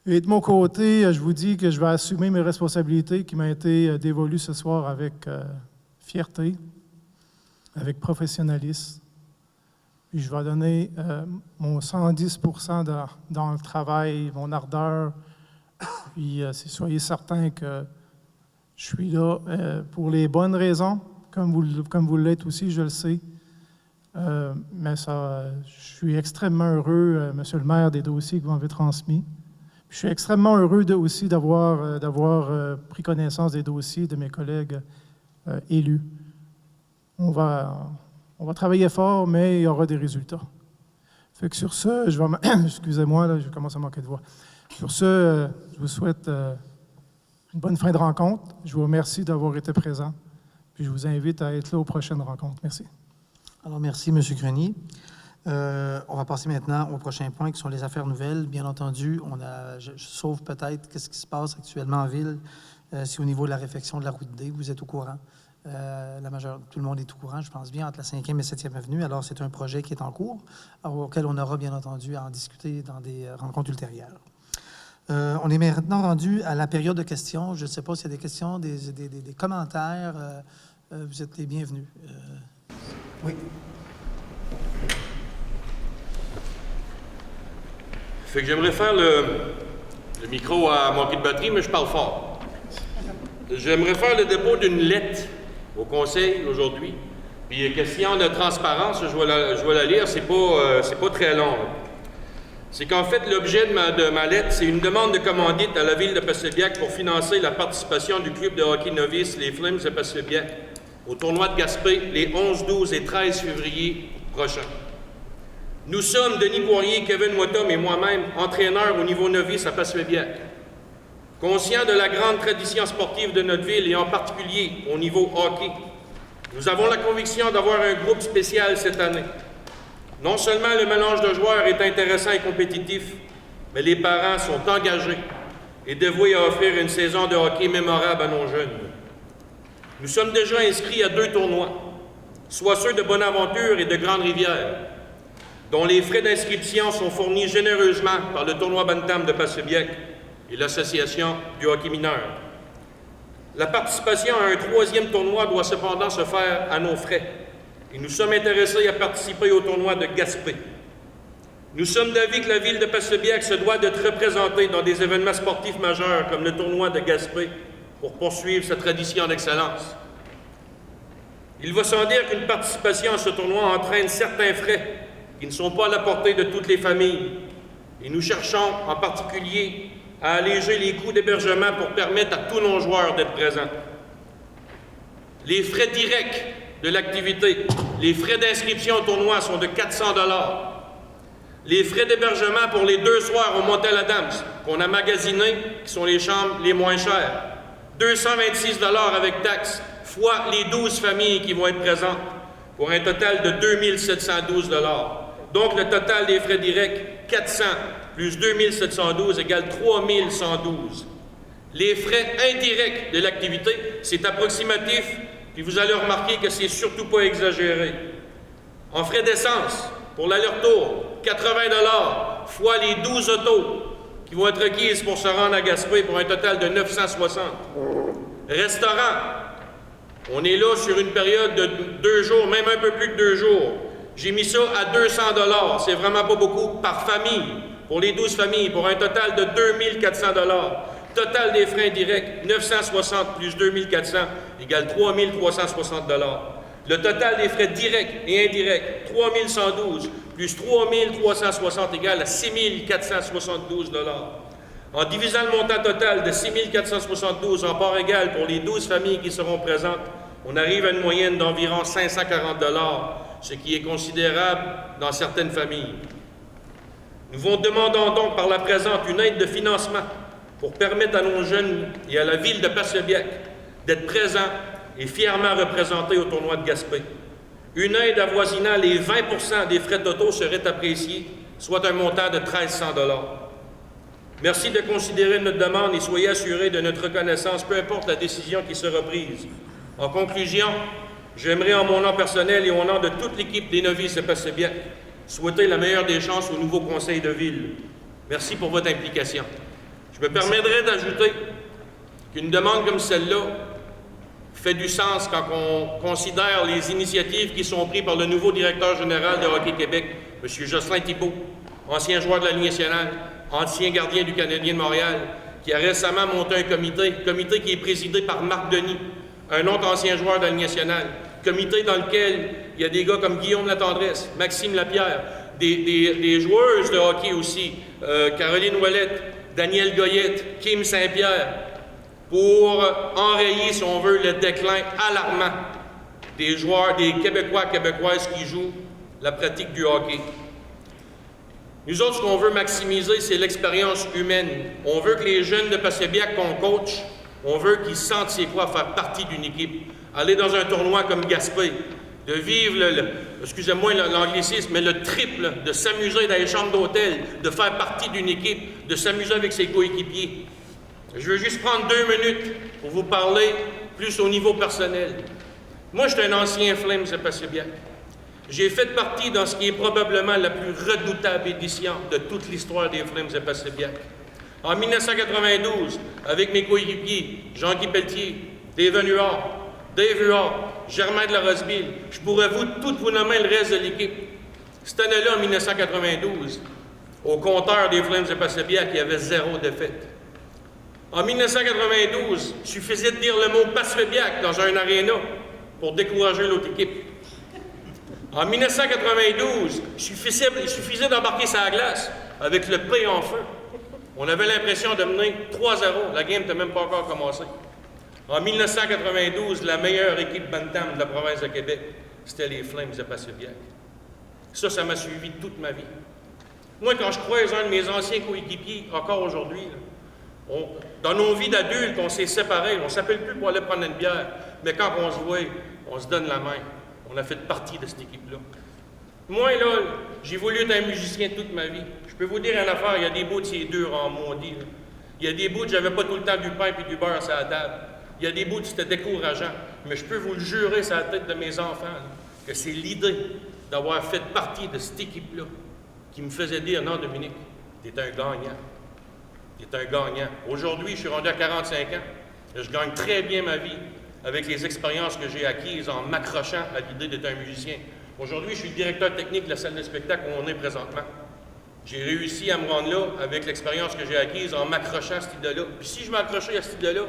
Et de mon côté, je vous dis que je vais assumer mes responsabilités qui m'ont été dévolues ce soir avec fierté, avec professionnalisme. Puis je vais donner mon 110% dans le travail, mon ardeur. Puis soyez certains que je suis là pour les bonnes raisons, comme vous l'êtes aussi, je le sais. Mais je suis extrêmement heureux, Monsieur le maire, des dossiers que vous m'avez transmis. Puis je suis extrêmement heureux aussi d'avoir pris connaissance des dossiers de mes collègues élus. On va travailler fort, mais il y aura des résultats. Fait que sur ce, je vais... Excusez-moi, là, je commence à manquer de voix. Sur ce, je vous souhaite une bonne fin de rencontre. Je vous remercie d'avoir été présent. Puis je vous invite à être là aux prochaines rencontres. Merci. Alors, merci, M. Grenier. On va passer maintenant au prochain point, qui sont les affaires nouvelles. Bien entendu, sauf peut-être qu'est-ce qui se passe actuellement en ville, si au niveau de la réfection de la route D, vous êtes au courant. Tout le monde est au courant, je pense bien, entre la 5e et 7e avenue. Alors, c'est un projet qui est en cours, auquel on aura bien entendu à en discuter dans des rencontres ultérieures. On est maintenant rendu à la période de questions. Je ne sais pas s'il y a des questions, des commentaires. Vous êtes les bienvenus. Oui. Fait que j'aimerais faire le micro à manquer de batterie, mais je parle fort. J'aimerais faire le dépôt d'une lettre au Conseil aujourd'hui. Puis, question de transparence, je vais la lire, c'est pas très long. C'est qu'en fait, l'objet de ma lettre, c'est une demande de commandite à la Ville de Passepébiac pour financer la participation du club de hockey novice, les Flames de Passepébiac, au tournoi de Gaspé, les 11, 12 et 13 février prochains. Nous sommes, Denis Poirier, Kevin Wattom et moi-même, entraîneurs au niveau novice à Passepébiac. Conscients de la grande tradition sportive de notre ville et en particulier au niveau hockey, nous avons la conviction d'avoir un groupe spécial cette année. Non seulement le mélange de joueurs est intéressant et compétitif, mais les parents sont engagés et dévoués à offrir une saison de hockey mémorable à nos jeunes. Nous sommes déjà inscrits à 2 tournois, soit ceux de Bonaventure et de Grande-Rivière, dont les frais d'inscription sont fournis généreusement par le tournoi Bantam de Passepébiac et l'Association du hockey mineur. La participation à un 3e tournoi doit cependant se faire à nos frais, et nous sommes intéressés à participer au tournoi de Gaspé. Nous sommes d'avis que la Ville de Passepébiac se doit d'être représentée dans des événements sportifs majeurs comme le tournoi de Gaspé pour poursuivre sa tradition d'excellence. Il va sans dire qu'une participation à ce tournoi entraîne certains frais qui ne sont pas à la portée de toutes les familles. Et nous cherchons en particulier à alléger les coûts d'hébergement pour permettre à tous nos joueurs d'être présents. Les frais directs de l'activité, les frais d'inscription au tournoi sont de 400 $. Les frais d'hébergement pour les 2 soirs au Motel Adams, qu'on a magasiné, qui sont les chambres les moins chères, 226 $ avec taxes, fois les 12 familles qui vont être présentes, pour un total de 2 712 $. Donc, le total des frais directs, 400 plus 2 712 égale 3 112. Les frais indirects de l'activité, c'est approximatif, puis vous allez remarquer que c'est surtout pas exagéré. En frais d'essence, pour l'aller-retour, 80 $ fois les 12 autos qui vont être requises pour se rendre à Gaspé pour un total de 960. Restaurant, on est là sur une période de 2 jours, même un peu plus de 2 jours. J'ai mis ça à 200 $. C'est vraiment pas beaucoup par famille, pour les 12 familles, pour un total de 2 400 $. Total des frais indirects, 960 plus 2 400 égale 3 360 $. Le total des frais directs et indirects, 3 112 plus 3 360 égale à 6 472 $. En divisant le montant total de 6 472 en part égale pour les 12 familles qui seront présentes, on arrive à une moyenne d'environ 540 $, ce qui est considérable dans certaines familles. Nous vous demandons donc par la présente une aide de financement pour permettre à nos jeunes et à la ville de Passebbiac d'être présents et fièrement représentés au tournoi de Gaspé. Une aide avoisinant les 20 % des frais totaux serait appréciée, soit un montant de 1 300 $. Merci de considérer notre demande et soyez assurés de notre reconnaissance, peu importe la décision qui sera prise. En conclusion, j'aimerais en mon nom personnel et au nom de toute l'équipe des novices de Passebbiac souhaiter la meilleure des chances au nouveau conseil de ville. Merci pour votre implication. Je me permettrai d'ajouter qu'une demande comme celle-là fait du sens quand on considère les initiatives qui sont prises par le nouveau directeur général de Hockey Québec, M. Jocelyn Thibault, ancien joueur de la Ligue nationale, ancien gardien du Canadien de Montréal, qui a récemment monté un comité qui est présidé par Marc Denis, un autre ancien joueur de la Ligue nationale, comité dans lequel il y a des gars comme Guillaume Latendresse, Maxime Lapierre, des joueuses de hockey aussi, Caroline Ouellette, Daniel Goyette, Kim Saint-Pierre, pour enrayer, si on veut, le déclin alarmant des joueurs, des Québécois, Québécoises qui jouent la pratique du hockey. Nous autres, ce qu'on veut maximiser, c'est l'expérience humaine. On veut que les jeunes de Passebbiac qu'on coach, on veut qu'ils sentent c'est quoi faire partie d'une équipe. Aller dans un tournoi comme Gaspé, de vivre excusez-moi l'anglicisme, mais le triple, de s'amuser dans les chambres d'hôtel, de faire partie d'une équipe, de s'amuser avec ses coéquipiers. Je veux juste prendre 2 minutes pour vous parler plus au niveau personnel. Moi, je suis un ancien Flames de Passebbiac. J'ai fait partie dans ce qui est probablement la plus redoutable édition de toute l'histoire des Flames de Passebbiac. En 1992, avec mes coéquipiers, Jean-Guy Pelletier, Dave Huard, Germain de la Roseville, je pourrais toutes vous nommer le reste de l'équipe. Cette année-là, en 1992, au compteur des Flames de Passebbiac, il y avait 0 défaite. En 1992, il suffisait de dire le mot Passebbiac dans un aréna pour décourager l'autre équipe. En 1992, il suffisait d'embarquer sa glace avec le P en feu. On avait l'impression de mener 3-0. La game n'était même pas encore commencée. En 1992, la meilleure équipe bantam de la province de Québec, c'était les Flames de Passebbiac. Ça m'a suivi toute ma vie. Moi, quand je croise un de mes anciens coéquipiers, encore aujourd'hui, dans nos vies d'adultes, on s'est séparés, on ne s'appelle plus pour aller prendre une bière, mais quand on se voit, on se donne la main. On a fait partie de cette équipe-là. Moi, là, j'ai voulu être un musicien toute ma vie. Je peux vous dire une affaire, il y a des bouts de ces dur en maudit. Là. Il y a des bouts de j'avais pas tout le temps du pain et du beurre sur la table. Il y a des bouts de c'était décourageant. Mais je peux vous le jurer sur la tête de mes enfants, là, que c'est l'idée d'avoir fait partie de cette équipe-là qui me faisait dire, non, Dominique, t'es un gagnant. T'es un gagnant. Aujourd'hui, je suis rendu à 45 ans. Et je gagne très bien ma vie avec les expériences que j'ai acquises en m'accrochant à l'idée d'être un musicien. Aujourd'hui, je suis le directeur technique de la salle de spectacle où on est présentement. J'ai réussi à me rendre là avec l'expérience que j'ai acquise en m'accrochant à cette idée-là. Puis si je m'accrochais à cette idée-là,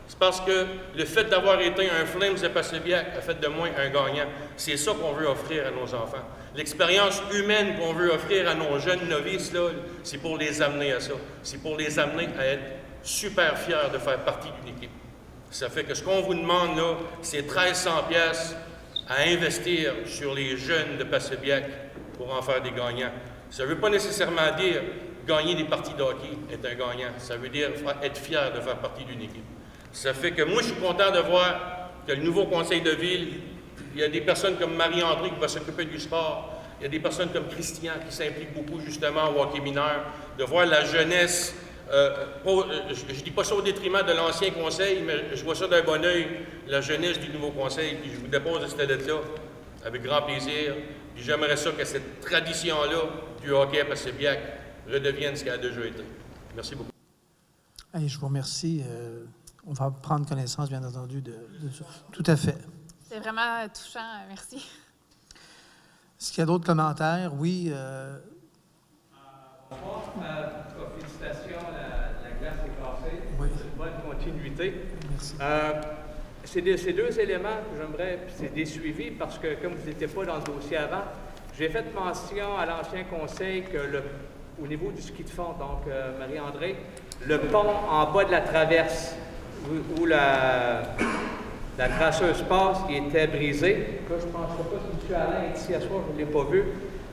c'est parce que le fait d'avoir été un Flames de Passebbiac a fait de moi un gagnant. C'est ça qu'on veut offrir à nos enfants. L'expérience humaine qu'on veut offrir à nos jeunes novices, là, c'est pour les amener à ça. C'est pour les amener à être super fiers de faire partie d'une équipe. Ça fait que ce qu'on vous demande, là, c'est 1 300 $ à investir sur les jeunes de Passebbiac pour en faire des gagnants. Ça ne veut pas nécessairement dire gagner des parties de hockey, être un gagnant. Ça veut dire être fier de faire partie d'une équipe. Ça fait que moi, je suis content de voir que le nouveau conseil de ville, il y a des personnes comme Marie-André qui va s'occuper du sport, il y a des personnes comme Christian qui s'impliquent beaucoup justement au hockey mineur, de voir la jeunesse. Je ne dis pas ça au détriment de l'ancien conseil, mais je vois ça d'un bon œil, la jeunesse du nouveau conseil, puis je vous dépose cette lettre-là avec grand plaisir. Puis j'aimerais ça que cette tradition-là du hockey à Passebbiac redevienne ce qu'elle a déjà été. Merci beaucoup. Allez, je vous remercie. On va prendre connaissance, bien entendu, de ça. Tout à fait. C'est vraiment touchant. Merci. Est-ce qu'il y a d'autres commentaires? Oui. Félicitations, la glace est cassée. Oui. C'est une bonne continuité. Merci. C'est deux éléments que j'aimerais, puis c'est des suivis, parce que comme vous n'étiez pas dans le dossier avant, j'ai fait mention à l'ancien conseil que au niveau du ski de fond, donc Marie-André, le pont en bas de la traverse, où La traceuse passe, il était brisé. Là, je ne pense pas si M. Alain est ici à soir, je ne l'ai pas vu.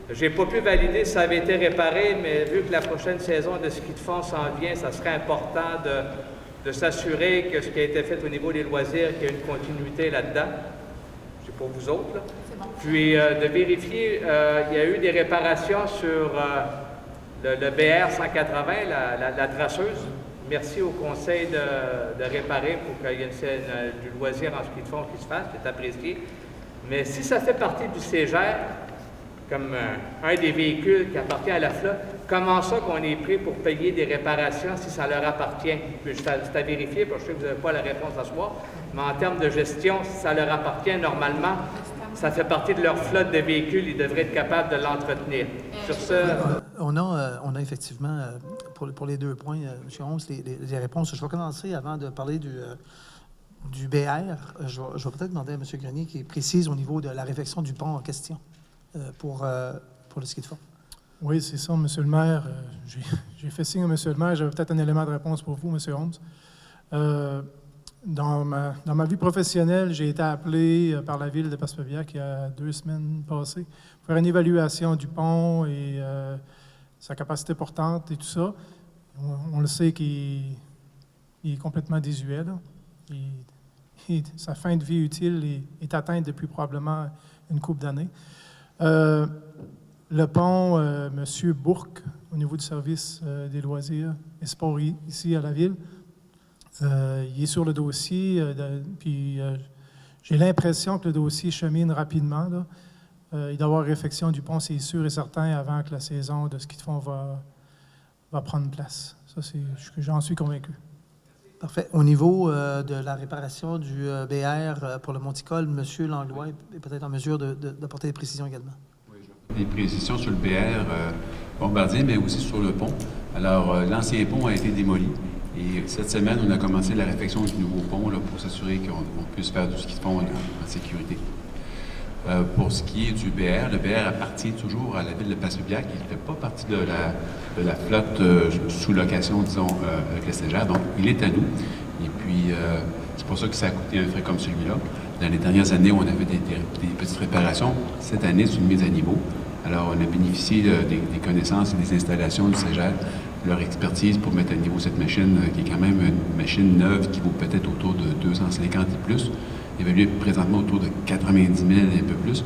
Je n'ai pas pu valider si ça avait été réparé, mais vu que la prochaine saison de ski de fond s'en vient, ça serait important de s'assurer que ce qui a été fait au niveau des loisirs, qu'il y a une continuité là-dedans. C'est pour vous autres, là. Puis de vérifier, il y a eu des réparations sur le BR 180, la traceuse. Merci au conseil de réparer pour qu'il y ait du loisir en ski de fond qui se fasse, c'est apprécié. Mais si ça fait partie du CEGER, comme un des véhicules qui appartient à la flotte, comment ça qu'on est pris pour payer des réparations si ça leur appartient? C'est à vérifier, parce que je sais que vous n'avez pas la réponse à ce soir, mais en termes de gestion, si ça leur appartient, normalement, ça fait partie de leur flotte de véhicules, ils devraient être capables de l'entretenir. Sur ce... On a effectivement, pour les 2 points, M. Holmes, les réponses. Je vais commencer avant de parler du BR. Je vais peut-être demander à M. Grenier qui précise au niveau de la réfection du pont en question pour le ski de fond. Oui, c'est ça, M. le maire. J'ai fait signe à M. le maire. J'avais peut-être un élément de réponse pour vous, M. Holmes. Dans ma vie professionnelle, j'ai été appelé par la ville de Passepébiac il y a 2 semaines passées pour faire une évaluation du pont et sa capacité portante et tout ça. On le sait qu'il est complètement désuet, là. Sa fin de vie utile est atteinte depuis probablement une couple d'années. Le pont, M. Bourque, au niveau du service des loisirs et sports ici à la ville, il est sur le dossier, puis j'ai l'impression que le dossier chemine rapidement, là. Il doit y avoir réfection du pont, c'est sûr et certain, avant que la saison de ski de fond va prendre place. Ça, j'en suis convaincu. Parfait. Au niveau de la réparation du BR pour le Monticole, M. Langlois est peut-être en mesure d'apporter des précisions également. Oui, des précisions sur le BR Bombardier, mais aussi sur le pont. Alors, l'ancien pont a été démoli. Et cette semaine, on a commencé la réfection du nouveau pont là, pour s'assurer qu'on puisse faire du ski de fond en sécurité. Pour ce qui est du BR, le BR appartient toujours à la ville de Passepébiac. Il ne fait pas partie de la flotte sous location, disons, avec le CEGER. Donc, il est à nous. Et puis, c'est pour ça que ça a coûté un frais comme celui-là. Dans les dernières années, on avait des petites réparations. Cette année, c'est une mise à niveau. Alors, on a bénéficié des connaissances et des installations du CEGER, leur expertise pour mettre à niveau cette machine, qui est quand même une machine neuve qui vaut peut-être autour de 250 et plus, évaluée présentement autour de 90 000 et un peu plus.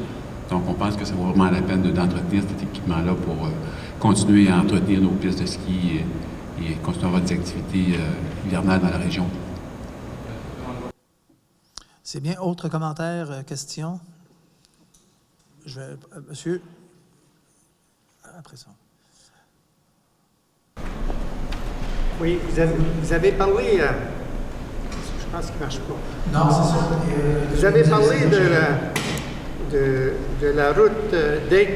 Donc, on pense que ça vaut vraiment la peine d'entretenir cet équipement-là pour continuer à entretenir nos pistes de ski et continuer à avoir des activités hivernales dans la région. C'est bien. Autre commentaire, question? Monsieur, après ça. Oui, vous avez parlé... je pense qu'il ne marche pas. Non, c'est ça. Vous avez parlé de la route D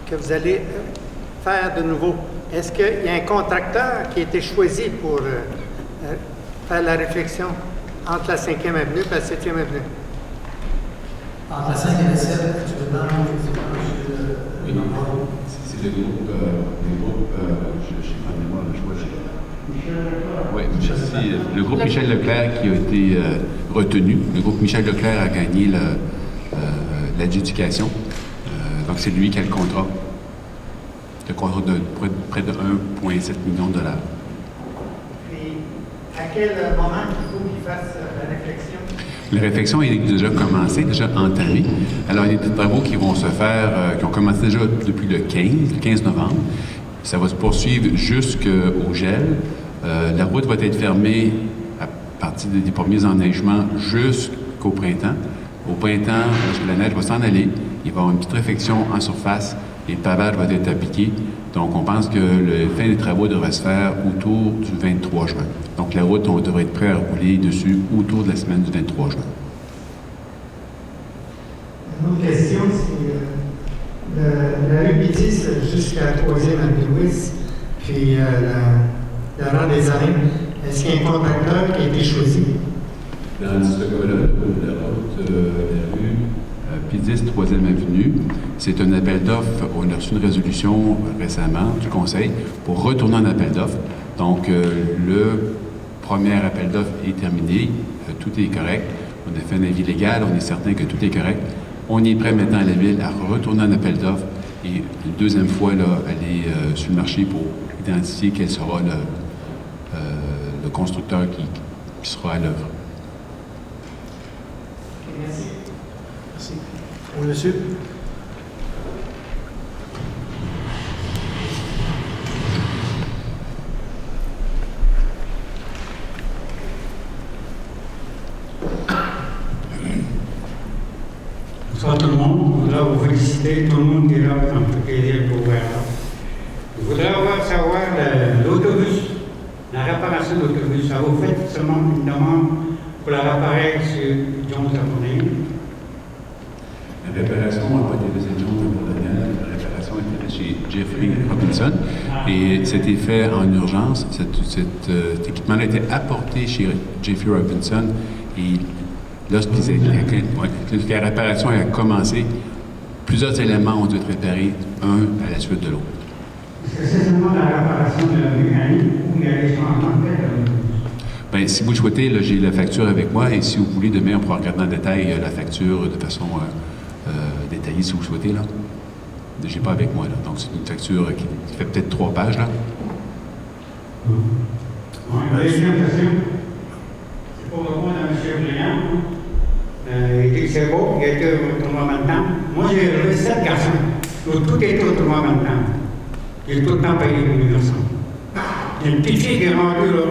que vous allez faire de nouveau. Est-ce qu'il y a un contracteur qui a été choisi pour faire la réflexion entre la 5e avenue et la 7e avenue? Entre la 5e et la 7e, actuellement, oui, c'est le groupe, oui, c'est le groupe Michel Leclerc qui a été retenu. Le groupe Michel Leclerc a gagné l'adjudication. Donc, c'est lui qui a le contrat. Le contrat de près de 1,7 million de $. Et à quel moment il faut qu'il fasse la réflexion? La réflexion est déjà commencée, déjà entamée. Alors, il y a des travaux qui vont se faire, qui ont commencé déjà depuis le 15 novembre. Ça va se poursuivre jusqu'au gel. La route va être fermée à partir des premiers enneigements jusqu'au printemps. Au printemps, lorsque la neige va s'en aller, il va y avoir une petite réfection en surface et le pavage va être appliqué. Donc, on pense que la fin des travaux devrait se faire autour du 23 juin. Donc, la route, on devrait être prêt à rouler dessus autour de la semaine du 23 juin. Une autre question, c'est la rue Métis jusqu'à la 3e avenue Ouest, puis le rang des arènes. Est-ce qu'il y a un contracteur qui a été choisi? Dans ce cas-là, la route de la rue P10, 3e avenue, c'est un appel d'offres. On a reçu une résolution récemment du Conseil pour retourner en appel d'offres. Donc, le premier appel d'offres est terminé. Tout est correct. On a fait un avis légal. On est certain que tout est correct. On est prêt maintenant à la Ville à retourner en appel d'offres et une deuxième fois là, aller sur le marché pour identifier quel sera le constructeur qui sera à l'œuvre. Merci. Merci. Oui, monsieur. Bonsoir tout le monde. Je voudrais vous féliciter, tout le monde qui est là, en tout cas, pour voir là. Je voudrais savoir l'autobus, la réparation de l'autobus. Ça vous fait seulement une demande pour la réparer sur John Zaponais? La réparation n'a pas été faite chez John Zaponais. La réparation a été faite chez Jeffrey Robinson et c'était fait en urgence. Cet équipement a été apporté chez Jeffrey Robinson et lorsque la réparation a commencé, plusieurs éléments ont dû être réparés, un à la suite de l'autre. Est-ce que c'est seulement la réparation de la mécanique ou il y a des changements de tête? Bien, si vous le souhaitez, là, j'ai la facture avec moi et si vous voulez, demain, on pourra regarder en détail la facture de façon détaillée, si vous le souhaitez. Là. Je n'ai pas avec moi. Là. Donc, c'est une facture qui fait peut-être 3 pages. Là. Deuxième question. C'est pour répondre à M. Briand. Il dit que c'est beau, il a été au tournoi maintenant. Moi, j'ai élevé 7 garçons. Tout était au tournoi maintenant. J'ai tout le temps payé les garçons. Il y a une petite fille qui est rendue là,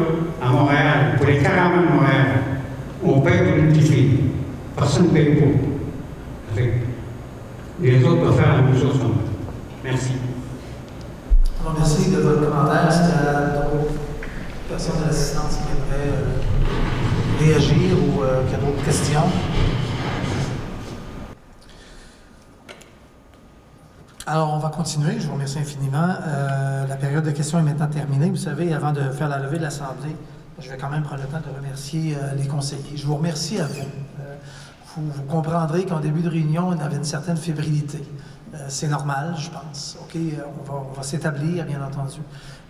à Montréal, pour les caravans de Montréal. On paye pour une petite fille. Personne ne paye pour. Les autres peuvent faire la même chose. Merci. Alors, merci de votre commentaire. Est-ce qu'il y a d'autres personnes de l'assistance qui aimeraient réagir ou qui a d'autres questions? Alors, on va continuer. Je vous remercie infiniment. La période de questions est maintenant terminée. Vous savez, avant de faire la levée de l'Assemblée, je vais quand même prendre le temps de remercier les conseillers. Je vous remercie à vous. Vous comprendrez qu'en début de réunion, on avait une certaine fébrilité. C'est normal, je pense. OK, on va s'établir, bien entendu,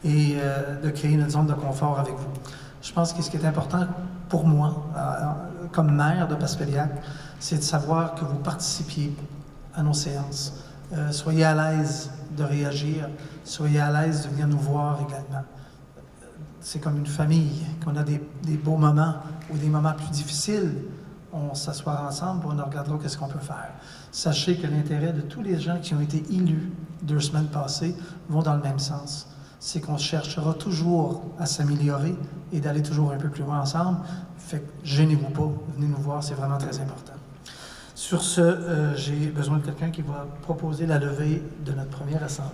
et de créer une zone de confort avec vous. Je pense que ce qui est important pour moi, comme maire de Passepébiac, c'est de savoir que vous participiez à nos séances. Soyez à l'aise de réagir, soyez à l'aise de venir nous voir également. C'est comme une famille, qu'on a des beaux moments ou des moments plus difficiles. On s'assoit ensemble et on regardera qu'est-ce qu'on peut faire. Sachez que l'intérêt de tous les gens qui ont été élus 2 semaines passées vont dans le même sens. C'est qu'on cherchera toujours à s'améliorer et d'aller toujours un peu plus loin ensemble. Fait que gênez-vous pas, venez nous voir, c'est vraiment très important. Sur ce, j'ai besoin de quelqu'un qui va proposer la levée de notre première assemblée.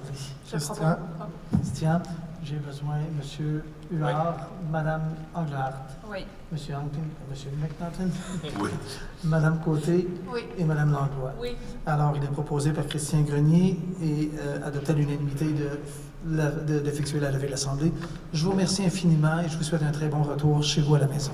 Christian, j'ai besoin de M. Huard, Mme Englert. Oui. M. McNaughton. Oui. Mme Côté. Oui. Et Mme Langlois. Oui. Alors, il est proposé par Christian Grenier et adopté à l'unanimité de fixer la levée de l'Assemblée. Je vous remercie infiniment et je vous souhaite un très bon retour chez vous à la maison.